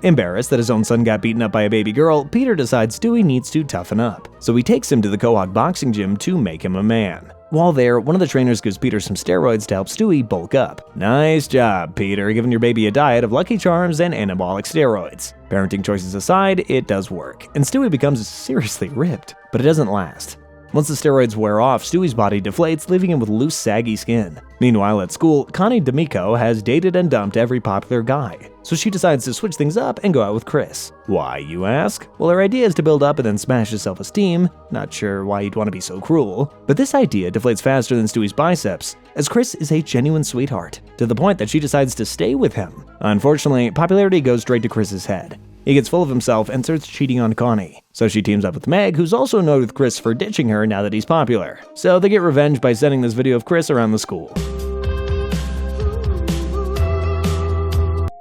Embarrassed that his own son got beaten up by a baby girl, Peter decides Stewie needs to toughen up. So he takes him to the Coag boxing gym to make him a man. While there, one of the trainers gives Peter some steroids to help Stewie bulk up. Nice job, Peter, giving your baby a diet of Lucky Charms and anabolic steroids. Parenting choices aside, it does work, and Stewie becomes seriously ripped. But it doesn't last. Once the steroids wear off, Stewie's body deflates, leaving him with loose, saggy skin. Meanwhile, at school, Connie D'Amico has dated and dumped every popular guy, so she decides to switch things up and go out with Chris. Why, you ask? Well, her idea is to build up and then smash his self-esteem. Not sure why you'd want to be so cruel, but this idea deflates faster than Stewie's biceps, as Chris is a genuine sweetheart, to the point that she decides to stay with him. Unfortunately, popularity goes straight to Chris's head. He gets full of himself and starts cheating on Connie. So she teams up with Meg, who's also annoyed with Chris for ditching her now that he's popular. So they get revenge by sending this video of Chris around the school.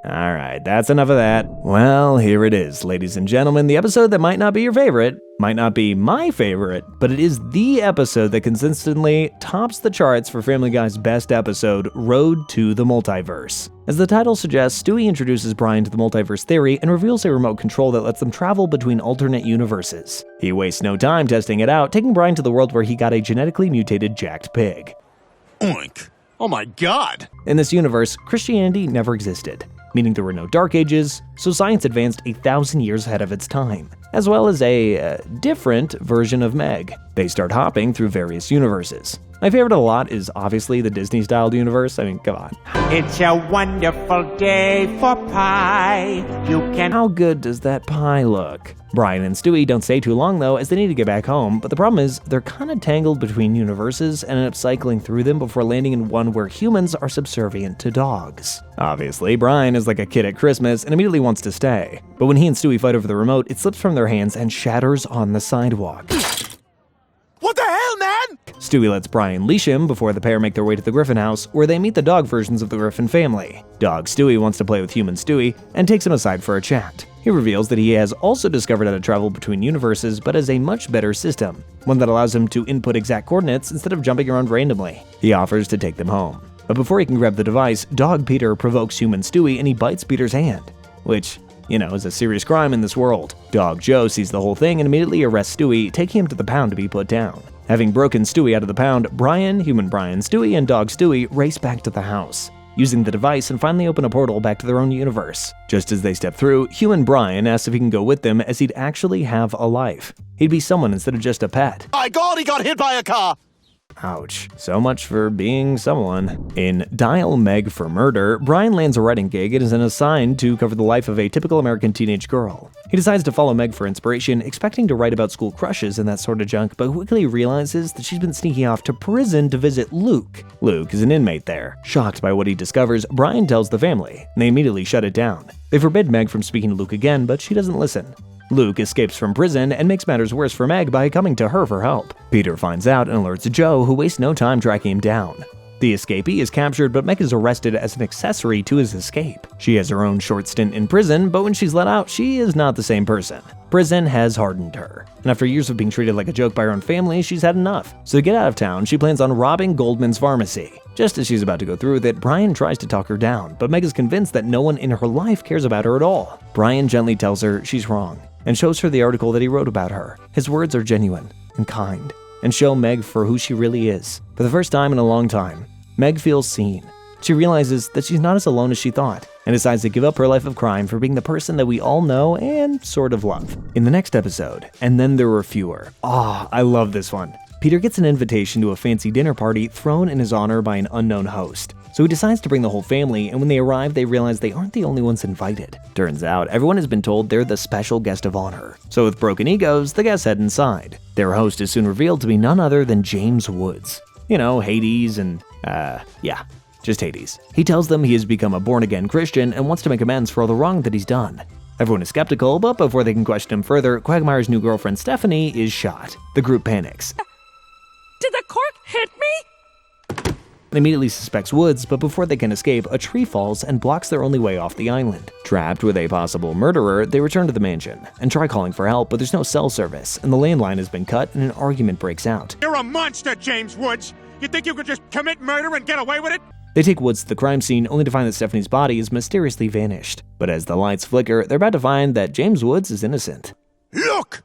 Alright, that's enough of that. Well, here it is, ladies and gentlemen, the episode that might not be your favorite, might not be my favorite, but it is the episode that consistently tops the charts for Family Guy's best episode, Rhode to the Multiverse. As the title suggests, Stewie introduces Brian to the multiverse theory and reveals a remote control that lets them travel between alternate universes. He wastes no time testing it out, taking Brian to the world where he got a genetically mutated jacked pig. Oink. Oh my god! In this universe, Christianity never existed, meaning there were no Dark Ages, so science advanced 1,000 years ahead of its time, as well as a different version of Meg. They start hopping through various universes. My favorite a lot is obviously the Disney-styled universe. I mean, come on. It's a wonderful day for pie. You can... How good does that pie look? Brian and Stewie don't stay too long though, as they need to get back home, but the problem is they're kinda tangled between universes and end up cycling through them before landing in one where humans are subservient to dogs. Obviously, Brian is like a kid at Christmas and immediately wants to stay, but when he and Stewie fight over the remote, it slips from their hands and shatters on the sidewalk. What the hell, man? Stewie lets Brian leash him before the pair make their way to the Griffin house, where they meet the dog versions of the Griffin family. Dog Stewie wants to play with human Stewie and takes him aside for a chat. He reveals that he has also discovered how to travel between universes, but has a much better system, one that allows him to input exact coordinates instead of jumping around randomly. He offers to take them home. But before he can grab the device, Dog Peter provokes human Stewie and he bites Peter's hand, which, you know, is a serious crime in this world. Dog Joe sees the whole thing and immediately arrests Stewie, taking him to the pound to be put down. Having broken Stewie out of the pound, Brian, human Brian, Stewie, and Dog Stewie race back to the house, using the device and finally open a portal back to their own universe. Just as they step through, human Brian asks if he can go with them as he'd actually have a life. He'd be someone instead of just a pet. My God, he got hit by a car! Ouch. So much for being someone. In Dial Meg for Murder, Brian lands a writing gig and is assigned to cover the life of a typical American teenage girl. He decides to follow Meg for inspiration, expecting to write about school crushes and that sort of junk, but quickly realizes that she's been sneaking off to prison to visit Luke. Luke is an inmate there. Shocked by what he discovers, Brian tells the family, and they immediately shut it down. They forbid Meg from speaking to Luke again, but she doesn't listen. Luke escapes from prison and makes matters worse for Meg by coming to her for help. Peter finds out and alerts Joe, who wastes no time tracking him down. The escapee is captured, but Meg is arrested as an accessory to his escape. She has her own short stint in prison, but when she's let out, she is not the same person. Prison has hardened her, and after years of being treated like a joke by her own family, she's had enough. So to get out of town, she plans on robbing Goldman's pharmacy. Just as she's about to go through with it, Brian tries to talk her down, but Meg is convinced that no one in her life cares about her at all. Brian gently tells her she's wrong, and shows her the article that he wrote about her. His words are genuine and kind, and show Meg for who she really is. For the first time in a long time, Meg feels seen. She realizes that she's not as alone as she thought, and decides to give up her life of crime for being the person that we all know and sort of love. In the next episode, And Then There Were Fewer. I love this one. Peter gets an invitation to a fancy dinner party thrown in his honor by an unknown host. So he decides to bring the whole family, and when they arrive, they realize they aren't the only ones invited. Turns out, everyone has been told they're the special guest of honor. So with broken egos, the guests head inside. Their host is soon revealed to be none other than James Woods. You know, Hades and, yeah, just Hades. He tells them he has become a born-again Christian and wants to make amends for all the wrong that he's done. Everyone is skeptical, but before they can question him further, Quagmire's new girlfriend Stephanie is shot. The group panics. Did the cork hit me? And immediately suspects Woods, but before they can escape, a tree falls and blocks their only way off the island. Trapped with a possible murderer, they return to the mansion and try calling for help, but there's no cell service, and the landline has been cut and an argument breaks out. You're a monster, James Woods! You think you could just commit murder and get away with it? They take Woods to the crime scene only to find that Stephanie's body is mysteriously vanished. But as the lights flicker, they're about to find that James Woods is innocent. Look!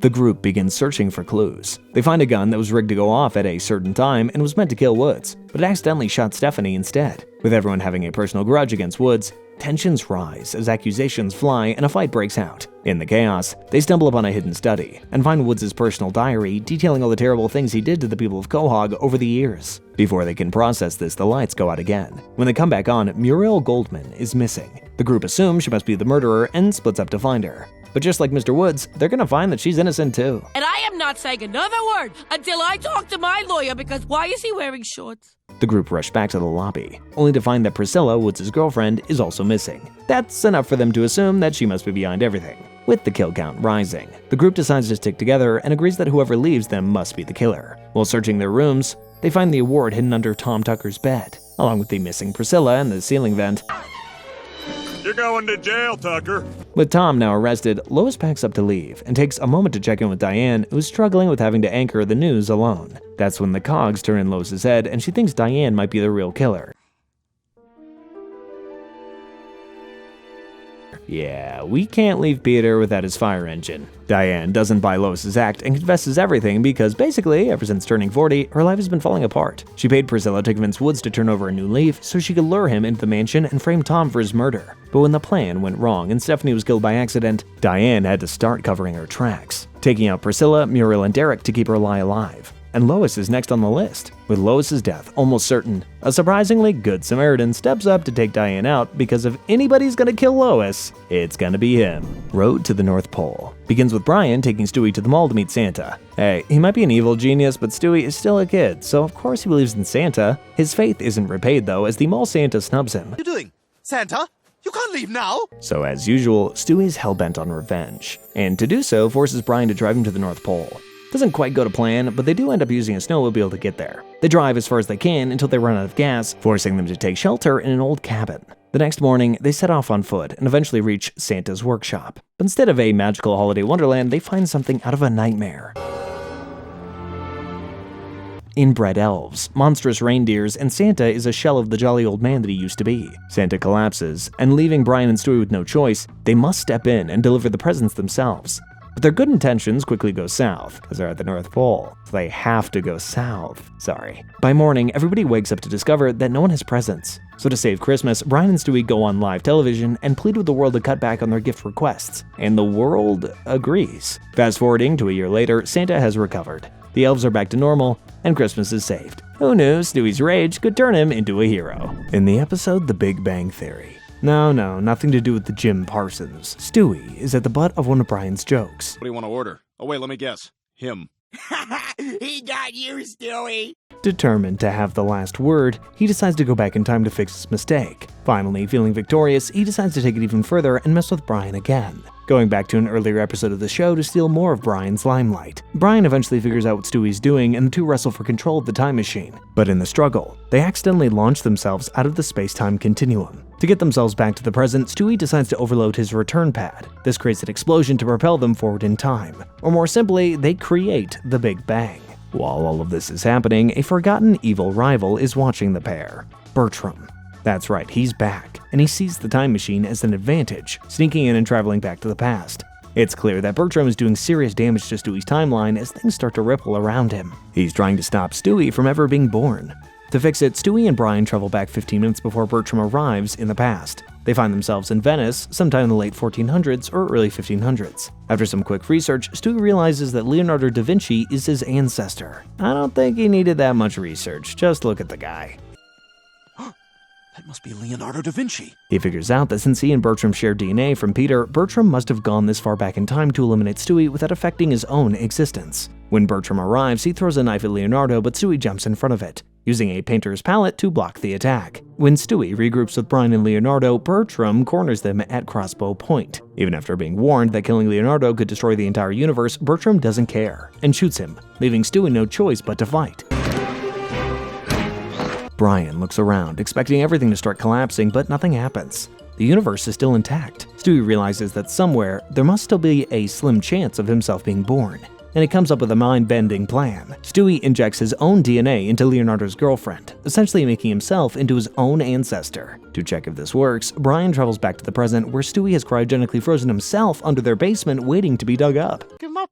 The group begins searching for clues. They find a gun that was rigged to go off at a certain time and was meant to kill Woods, but it accidentally shot Stephanie instead. With everyone having a personal grudge against Woods, tensions rise as accusations fly and a fight breaks out. In the chaos, they stumble upon a hidden study and find Woods' personal diary detailing all the terrible things he did to the people of Quahog over the years. Before they can process this, the lights go out again. When they come back on, Muriel Goldman is missing. The group assumes she must be the murderer and splits up to find her. But just like Mr. Woods, they're gonna find that she's innocent too. And I am not saying another word until I talk to my lawyer, because why is he wearing shorts? The group rushed back to the lobby, only to find that Priscilla, Woods' girlfriend, is also missing. That's enough for them to assume that she must be behind everything. With the kill count rising, the group decides to stick together and agrees that whoever leaves them must be the killer. While searching their rooms, they find the award hidden under Tom Tucker's bed, along with the missing Priscilla and the ceiling vent. You're going to jail, Tucker. With Tom now arrested, Lois packs up to leave and takes a moment to check in with Diane, who's struggling with having to anchor the news alone. That's when the cogs turn in Lois's head and she thinks Diane might be the real killer. Yeah, we can't leave Peter without his fire engine. Diane doesn't buy Lois's act and confesses everything because basically, ever since turning 40, her life has been falling apart. She paid Priscilla to convince Woods to turn over a new leaf so she could lure him into the mansion and frame Tom for his murder. But when the plan went wrong and Stephanie was killed by accident, Diane had to start covering her tracks, taking out Priscilla, Muriel, and Derek to keep her lie alive. And Lois is next on the list. With Lois's death almost certain, a surprisingly good Samaritan steps up to take Diane out because if anybody's gonna kill Lois, it's gonna be him. Road to the North Pole begins with Brian taking Stewie to the mall to meet Santa. Hey, he might be an evil genius, but Stewie is still a kid, so of course he believes in Santa. His faith isn't repaid though, as the mall Santa snubs him. What are you doing? Santa? You can't leave now! So as usual, Stewie's hell-bent on revenge, and to do so forces Brian to drive him to the North Pole. Doesn't quite go to plan, but they do end up using a snowmobile to get there. They drive as far as they can until they run out of gas, forcing them to take shelter in an old cabin. The next morning, they set off on foot and eventually reach Santa's workshop. But instead of a magical holiday wonderland, they find something out of a nightmare. Inbred elves, monstrous reindeers, and Santa is a shell of the jolly old man that he used to be. Santa collapses, and leaving Brian and Stewie with no choice, they must step in and deliver the presents themselves. But their good intentions quickly go south, because they're at the North Pole. So they have to go south. Sorry. By morning, everybody wakes up to discover that no one has presents. So to save Christmas, Brian and Stewie go on live television and plead with the world to cut back on their gift requests. And the world agrees. Fast forwarding to a year later, Santa has recovered. The elves are back to normal, and Christmas is saved. Who knew Stewie's rage could turn him into a hero? In the episode The Big Bang Theory. No, nothing to do with the Jim Parsons. Stewie is at the butt of one of Brian's jokes. What do you want to order? Oh wait, let me guess. Him. He got you, Stewie. Determined to have the last word, he decides to go back in time to fix his mistake. Finally, feeling victorious, he decides to take it even further and mess with Brian again, going back to an earlier episode of the show to steal more of Brian's limelight. Brian eventually figures out what Stewie's doing and the two wrestle for control of the time machine. But in the struggle, they accidentally launch themselves out of the space-time continuum. To get themselves back to the present, Stewie decides to overload his return pad. This creates an explosion to propel them forward in time. Or more simply, they create the Big Bang. While all of this is happening, a forgotten evil rival is watching the pair, Bertram. That's right, he's back, and he sees the time machine as an advantage, sneaking in and traveling back to the past. It's clear that Bertram is doing serious damage to Stewie's timeline as things start to ripple around him. He's trying to stop Stewie from ever being born. To fix it, Stewie and Brian travel back 15 minutes before Bertram arrives in the past. They find themselves in Venice, sometime in the late 1400s or early 1500s. After some quick research, Stewie realizes that Leonardo da Vinci is his ancestor. I don't think he needed that much research, just look at the guy. That must be Leonardo da Vinci. He figures out that since he and Bertram share DNA from Peter, Bertram must have gone this far back in time to eliminate Stewie without affecting his own existence. When Bertram arrives, he throws a knife at Leonardo, but Stewie jumps in front of it, using a painter's palette to block the attack. When Stewie regroups with Brian and Leonardo, Bertram corners them at crossbow point. Even after being warned that killing Leonardo could destroy the entire universe, Bertram doesn't care, and shoots him, leaving Stewie no choice but to fight. Brian looks around, expecting everything to start collapsing, but nothing happens. The universe is still intact. Stewie realizes that somewhere, there must still be a slim chance of himself being born, and he comes up with a mind-bending plan. Stewie injects his own DNA into Leonardo's girlfriend, essentially making himself into his own ancestor. To check if this works, Brian travels back to the present where Stewie has cryogenically frozen himself under their basement waiting to be dug up. Come up.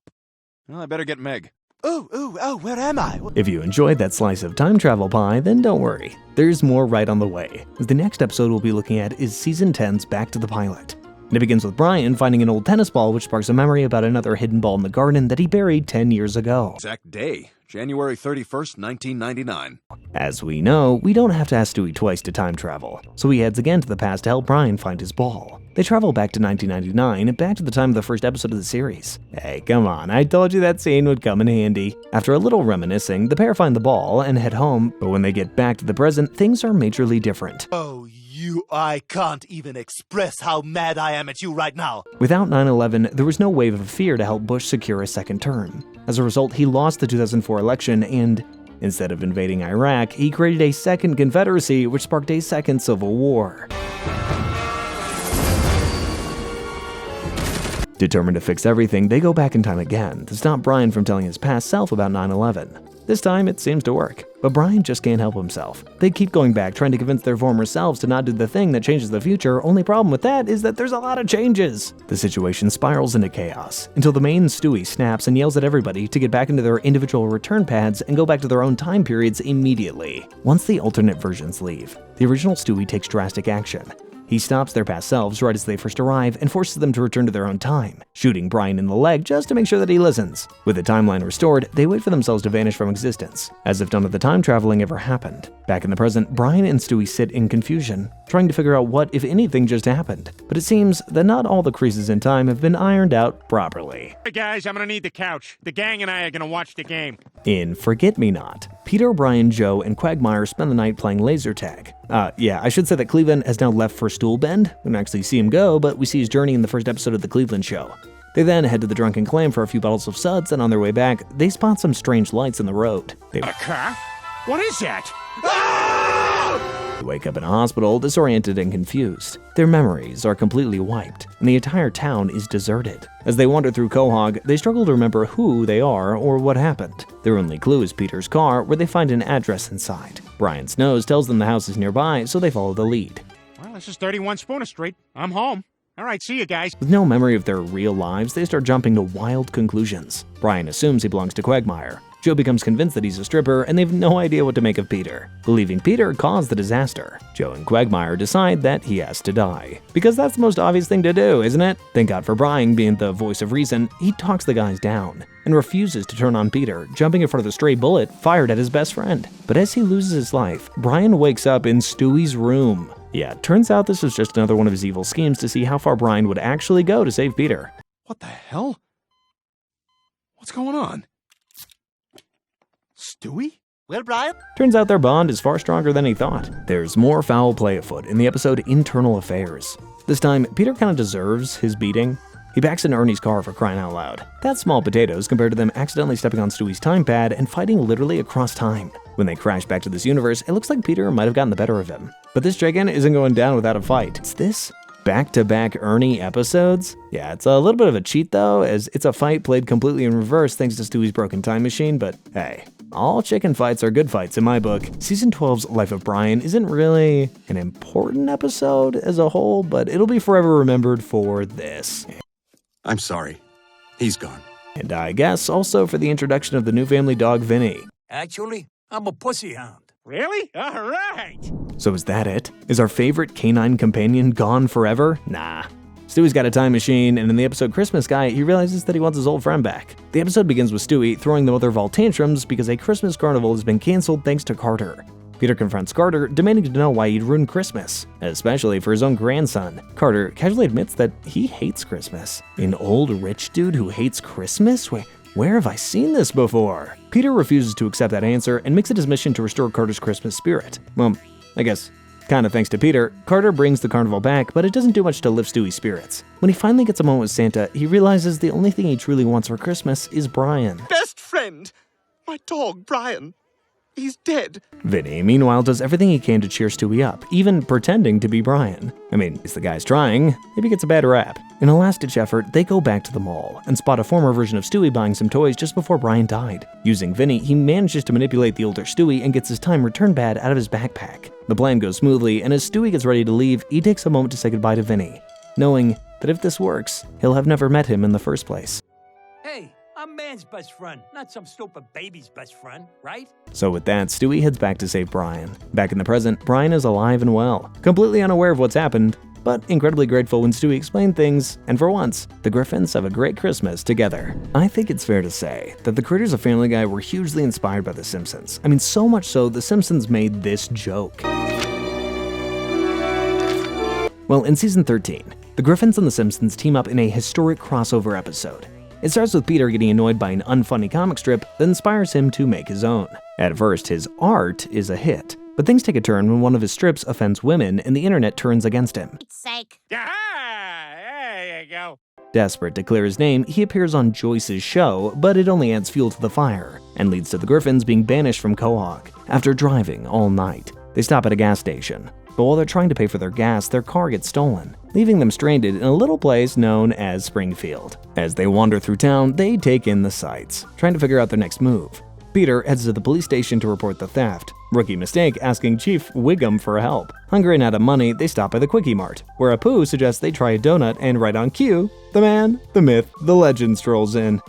Well, I better get Meg. Oh, where am I? If you enjoyed that slice of time travel pie, then don't worry. There's more right on the way. The next episode we'll be looking at is Season 10's Back to the Pilot. And it begins with Brian finding an old tennis ball, which sparks a memory about another hidden ball in the garden that he buried 10 years ago. Exact day, January 31st, 1999. As we know, we don't have to ask Stewie twice to time travel, so he heads again to the past to help Brian find his ball. They travel back to 1999, back to the time of the first episode of the series. Hey, come on, I told you that scene would come in handy. After a little reminiscing, the pair find the ball and head home, but when they get back to the present, things are majorly different. Oh, I can't even express how mad I am at you right now. Without 9/11, there was no wave of fear to help Bush secure a second term. As a result, he lost the 2004 election and, instead of invading Iraq, he created a second Confederacy, which sparked a second Civil War. Determined to fix everything, they go back in time again to stop Brian from telling his past self about 9/11. This time, it seems to work, but Brian just can't help himself. They keep going back, trying to convince their former selves to not do the thing that changes the future. Only problem with that is that there's a lot of changes. The situation spirals into chaos, until the main Stewie snaps and yells at everybody to get back into their individual return pads and go back to their own time periods immediately. Once the alternate versions leave, the original Stewie takes drastic action. He stops their past selves right as they first arrive and forces them to return to their own time, shooting Brian in the leg just to make sure that he listens. With the timeline restored, they wait for themselves to vanish from existence, as if none of the time traveling ever happened. Back in the present, Brian and Stewie sit in confusion, trying to figure out what, if anything, just happened. But it seems that not all the creases in time have been ironed out properly. Hey guys, I'm gonna need the couch. The gang and I are gonna watch the game. In Forget-Me-Not, Peter, Brian, Joe, and Quagmire spend the night playing laser tag. I should say that Cleveland has now left for Stool Bend. We don't actually see him go, but we see his journey in the first episode of the Cleveland show. They then head to the Drunken Clam for a few bottles of suds, and on their way back, they spot some strange lights in the road. A car? What is that? They wake up in a hospital, disoriented and confused. Their memories are completely wiped, and the entire town is deserted. As they wander through Quahog, they struggle to remember who they are or what happened. Their only clue is Peter's car, where they find an address inside. Brian's nose tells them the house is nearby, so they follow the lead. Well, this is 31 Spooner Street. I'm home. All right, see you guys. With no memory of their real lives, they start jumping to wild conclusions. Brian assumes he belongs to Quagmire. Joe becomes convinced that he's a stripper, and they have no idea what to make of Peter. Believing Peter caused the disaster, Joe and Quagmire decide that he has to die. Because that's the most obvious thing to do, isn't it? Thank God for Brian being the voice of reason, he talks the guys down and refuses to turn on Peter, jumping in front of the stray bullet fired at his best friend. But as he loses his life, Brian wakes up in Stewie's room. Yeah, turns out this was just another one of his evil schemes to see how far Brian would actually go to save Peter. What the hell? What's going on? Stewie? Well, Brian? Turns out their bond is far stronger than he thought. There's more foul play afoot in the episode Internal Affairs. This time, Peter kind of deserves his beating. He backs into Ernie's car for crying out loud. That's small potatoes compared to them accidentally stepping on Stewie's time pad and fighting literally across time. When they crash back to this universe, it looks like Peter might have gotten the better of him. But this chicken isn't going down without a fight. It's this back-to-back Ernie episodes? Yeah, it's a little bit of a cheat though, as it's a fight played completely in reverse thanks to Stewie's broken time machine, but hey, all chicken fights are good fights in my book. Season 12's Life of Brian isn't really an important episode as a whole, but it'll be forever remembered for this. I'm sorry. He's gone. And I guess also for the introduction of the new family dog, Vinny. Actually, I'm a pussy hound. Really? All right. So is that it? Is our favorite canine companion gone forever? Nah. Stewie's got a time machine, and in the episode Christmas Guy, he realizes that he wants his old friend back. The episode begins with Stewie throwing the mother of all tantrums because a Christmas carnival has been canceled thanks to Carter. Peter confronts Carter, demanding to know why he'd ruined Christmas, especially for his own grandson. Carter casually admits that he hates Christmas. An old rich dude who hates Christmas? Where have I seen this before? Peter refuses to accept that answer and makes it his mission to restore Carter's Christmas spirit. Well, I guess kinda thanks to Peter, Carter brings the carnival back, but it doesn't do much to lift Stewie's spirits. When he finally gets a moment with Santa, he realizes the only thing he truly wants for Christmas is Brian. Best friend! My dog, Brian. He's dead. Vinny, meanwhile, does everything he can to cheer Stewie up, even pretending to be Brian. I mean, if the guy's trying, maybe gets a bad rap. In a last-ditch effort, they go back to the mall and spot a former version of Stewie buying some toys just before Brian died. Using Vinny, he manages to manipulate the older Stewie and gets his time return pad out of his backpack. The plan goes smoothly, and as Stewie gets ready to leave, he takes a moment to say goodbye to Vinny, knowing that if this works, he'll have never met him in the first place. Hey, I'm man's best friend, not some stupid baby's best friend, right? So with that, Stewie heads back to save Brian. Back in the present, Brian is alive and well, completely unaware of what's happened, but incredibly grateful when Stewie explained things, and for once, the Griffins have a great Christmas together. I think it's fair to say that the creators of Family Guy were hugely inspired by The Simpsons. I mean, so much so, The Simpsons made this joke. Well, in season 13, the Griffins and The Simpsons team up in a historic crossover episode. It starts with Peter getting annoyed by an unfunny comic strip that inspires him to make his own. At first, his art is a hit, but things take a turn when one of his strips offends women and the internet turns against him. Sake. There you go. Desperate to clear his name, he appears on Joyce's show, but it only adds fuel to the fire and leads to the Griffins being banished from Quahog. After driving all night, they stop at a gas station. But while they're trying to pay for their gas, their car gets stolen, leaving them stranded in a little place known as Springfield. As they wander through town, they take in the sights, trying to figure out their next move. Peter heads to the police station to report the theft. Rookie mistake asking Chief Wiggum for help. Hungry and out of money, they stop by the Quickie Mart, where Apu suggests they try a donut, and right on cue, the man, the myth, the legend strolls in.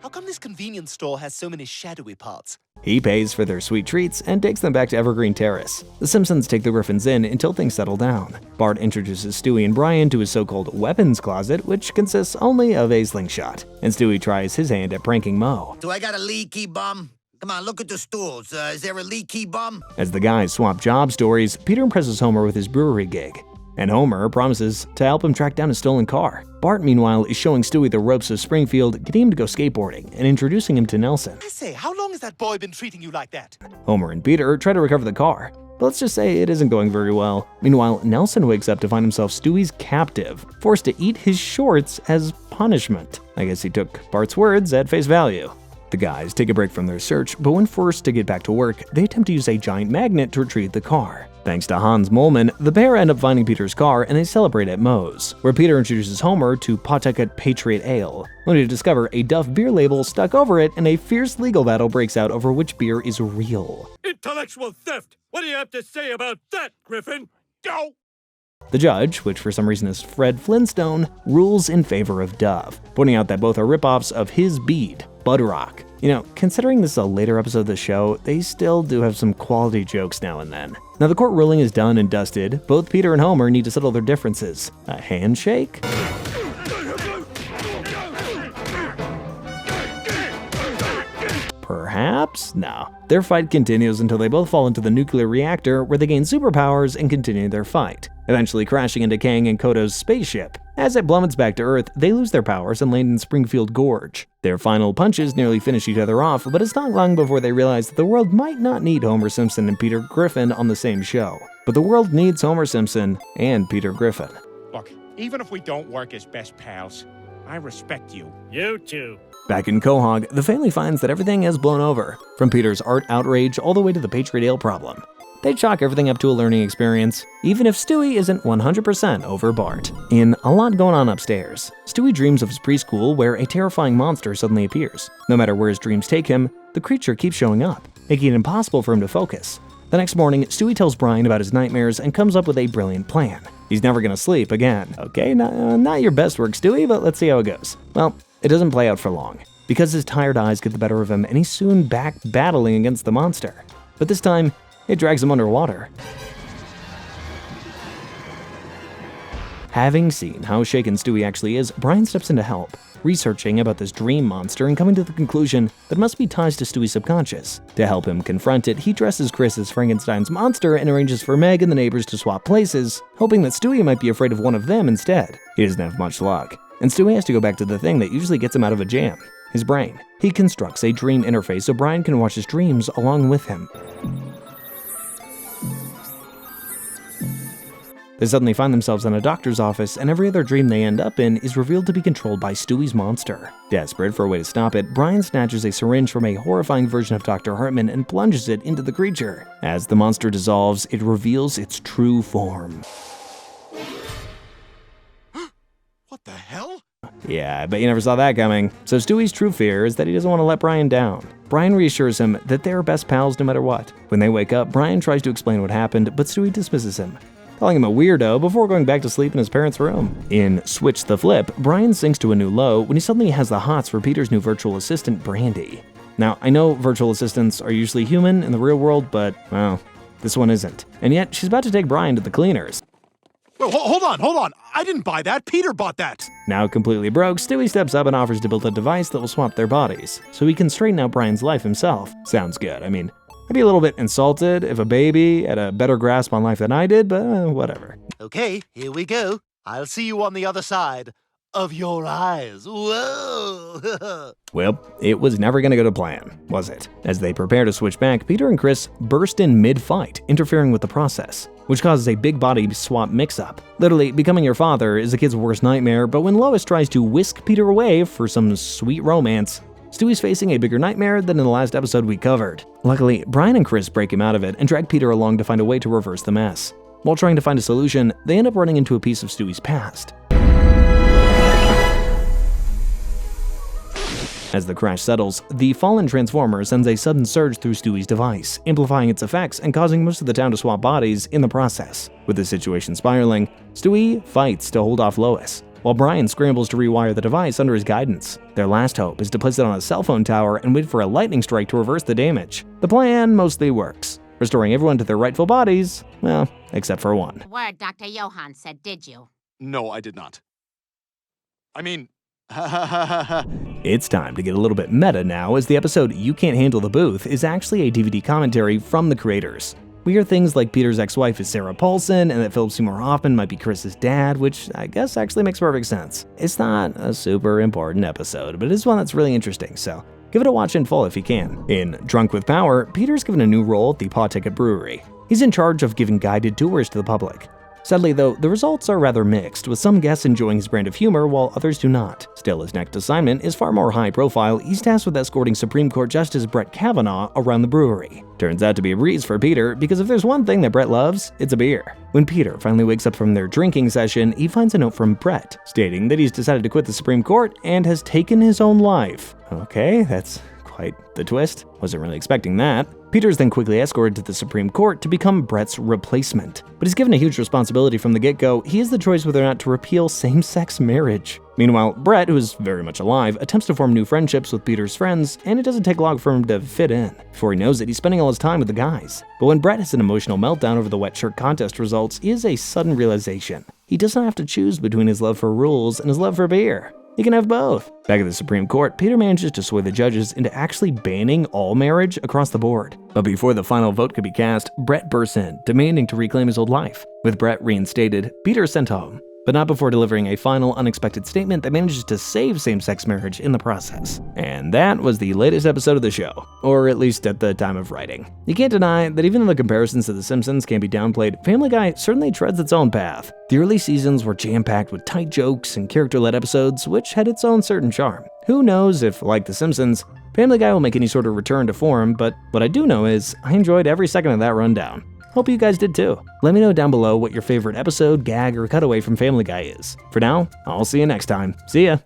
How come this convenience store has so many shadowy parts? He pays for their sweet treats and takes them back to Evergreen Terrace. The Simpsons take the Griffins in until things settle down. Bart introduces Stewie and Brian to his so-called weapons closet, which consists only of a slingshot. And Stewie tries his hand at pranking Moe. Do I got a leaky bum? Come on, look at the stools. Is there a leaky bum? As the guys swap job stories, Peter impresses Homer with his brewery gig. And Homer promises to help him track down his stolen car. Bart, meanwhile, is showing Stewie the ropes of Springfield, getting him to go skateboarding, and introducing him to Nelson. I say, how long has that boy been treating you like that? Homer and Peter try to recover the car, but let's just say it isn't going very well. Meanwhile, Nelson wakes up to find himself Stewie's captive, forced to eat his shorts as punishment. I guess he took Bart's words at face value. The guys take a break from their search, but when forced to get back to work, they attempt to use a giant magnet to retrieve the car. Thanks to Hans Moleman, the pair end up finding Peter's car and they celebrate at Moe's, where Peter introduces Homer to Pawtucket Patriot Ale, only to discover a Duff beer label stuck over it and a fierce legal battle breaks out over which beer is real. Intellectual theft! What do you have to say about that, Griffin? Go! The judge, which for some reason is Fred Flintstone, rules in favor of Duff, pointing out that both are ripoffs of his bead, Bud Rock. You know, considering this is a later episode of the show, they still do have some quality jokes now and then. Now the court ruling is done and dusted. Both Peter and Homer need to settle their differences. A handshake? Perhaps? No. Their fight continues until they both fall into the nuclear reactor, where they gain superpowers and continue their fight, eventually crashing into Kang and Kodo's spaceship. As it plummets back to Earth, they lose their powers and land in Springfield Gorge. Their final punches nearly finish each other off, but it's not long before they realize that the world might not need Homer Simpson and Peter Griffin on the same show. But the world needs Homer Simpson and Peter Griffin. Look, even if we don't work as best pals, I respect you. You too. Back in Quahog, the family finds that everything has blown over, from Peter's art outrage all the way to the Patriot Ale problem. They chalk everything up to a learning experience, even if Stewie isn't 100% over Bart. In A Lot Going On Upstairs, Stewie dreams of his preschool where a terrifying monster suddenly appears. No matter where his dreams take him, the creature keeps showing up, making it impossible for him to focus. The next morning, Stewie tells Brian about his nightmares and comes up with a brilliant plan. He's never gonna sleep again. Okay, not your best work, Stewie, but let's see how it goes. Well, it doesn't play out for long, because his tired eyes get the better of him and he's soon back battling against the monster. But this time, it drags him underwater. Having seen how shaken Stewie actually is, Brian steps in to help, researching about this dream monster and coming to the conclusion that it must be ties to Stewie's subconscious. To help him confront it, he dresses Chris as Frankenstein's monster and arranges for Meg and the neighbors to swap places, hoping that Stewie might be afraid of one of them instead. He doesn't have much luck, and Stewie has to go back to the thing that usually gets him out of a jam, his brain. He constructs a dream interface so Brian can watch his dreams along with him. They suddenly find themselves in a doctor's office, and every other dream they end up in is revealed to be controlled by Stewie's monster. Desperate for a way to stop it, Brian snatches a syringe from a horrifying version of Dr. Hartman and plunges it into the creature. As the monster dissolves, it reveals its true form. What the hell? Yeah, I bet you never saw that coming. So Stewie's true fear is that he doesn't want to let Brian down. Brian reassures him that they are best pals no matter what. When they wake up, Brian tries to explain what happened, but Stewie dismisses him, calling him a weirdo before going back to sleep in his parents' room. In Switch the Flip, Brian sinks to a new low when he suddenly has the hots for Peter's new virtual assistant, Brandy. Now, I know virtual assistants are usually human in the real world, but, well, This one isn't. And yet, she's about to take Brian to the cleaners. Wait, hold on. I didn't buy that. Peter bought that. Now completely broke, Stewie steps up and offers to build a device that will swap their bodies, so he can straighten out Brian's life himself. Sounds good. I mean, I'd be a little bit insulted if a baby had a better grasp on life than I did, but whatever. Okay, here we go. I'll see you on the other side of your eyes. Whoa! Well, it was never going to go to plan, was it? As they prepare to switch back, Peter and Chris burst in mid-fight, interfering with the process, which causes a big body swap mix-up. Literally, becoming your father is a kid's worst nightmare, but when Lois tries to whisk Peter away for some sweet romance, Stewie's facing a bigger nightmare than in the last episode we covered. Luckily, Brian and Chris break him out of it and drag Peter along to find a way to reverse the mess. While trying to find a solution, they end up running into a piece of Stewie's past. As the crash settles, the fallen Transformer sends a sudden surge through Stewie's device, amplifying its effects and causing most of the town to swap bodies in the process. With the situation spiraling, Stewie fights to hold off Lois, while Brian scrambles to rewire the device under his guidance. Their last hope is to place it on a cell phone tower and wait for a lightning strike to reverse the damage. The plan mostly works, restoring everyone to their rightful bodies, well, except for one. Word Dr. Johann said, did you? No, I did not. I mean, It's time to get a little bit meta now, as the episode You Can't Handle the Booth is actually a DVD commentary from the creators. We hear things like Peter's ex-wife is Sarah Paulson, and that Philip Seymour Hoffman might be Chris's dad, which I guess actually makes perfect sense. It's not a super important episode, but it is one that's really interesting, so give it a watch in full if you can. In Drunk with Power, Peter's given a new role at the Pawtucket Brewery. He's in charge of giving guided tours to the public. Sadly though, the results are rather mixed, with some guests enjoying his brand of humor while others do not. Still, his next assignment is far more high profile. He's tasked with escorting Supreme Court Justice Brett Kavanaugh around the brewery. Turns out to be a breeze for Peter, because if there's one thing that Brett loves, it's a beer. When Peter finally wakes up from their drinking session, he finds a note from Brett, stating that he's decided to quit the Supreme Court and has taken his own life. Okay, that's quite the twist. Wasn't really expecting that. Peter's then quickly escorted to the Supreme Court to become Brett's replacement. But he's given a huge responsibility from the get-go. He has the choice whether or not to repeal same-sex marriage. Meanwhile, Brett, who is very much alive, attempts to form new friendships with Peter's friends, and it doesn't take long for him to fit in. Before he knows it, he's spending all his time with the guys. But when Brett has an emotional meltdown over the wet shirt contest results, he has a sudden realization. He doesn't have to choose between his love for rules and his love for beer. He can have both. Back at the Supreme Court, Peter manages to sway the judges into actually banning all marriage across the board. But before the final vote could be cast, Brett bursts in, demanding to reclaim his old life. With Brett reinstated, Peter is sent home, but not before delivering a final unexpected statement that manages to save same-sex marriage in the process. And that was the latest episode of the show, or at least at the time of writing. You can't deny that even though the comparisons to The Simpsons can be downplayed, Family Guy certainly treads its own path. The early seasons were jam-packed with tight jokes and character-led episodes, which had its own certain charm. Who knows if, like The Simpsons, Family Guy will make any sort of return to form, but what I do know is I enjoyed every second of that rundown. Hope you guys did too. Let me know down below what your favorite episode, gag, or cutaway from Family Guy is. For now, I'll see you next time. See ya!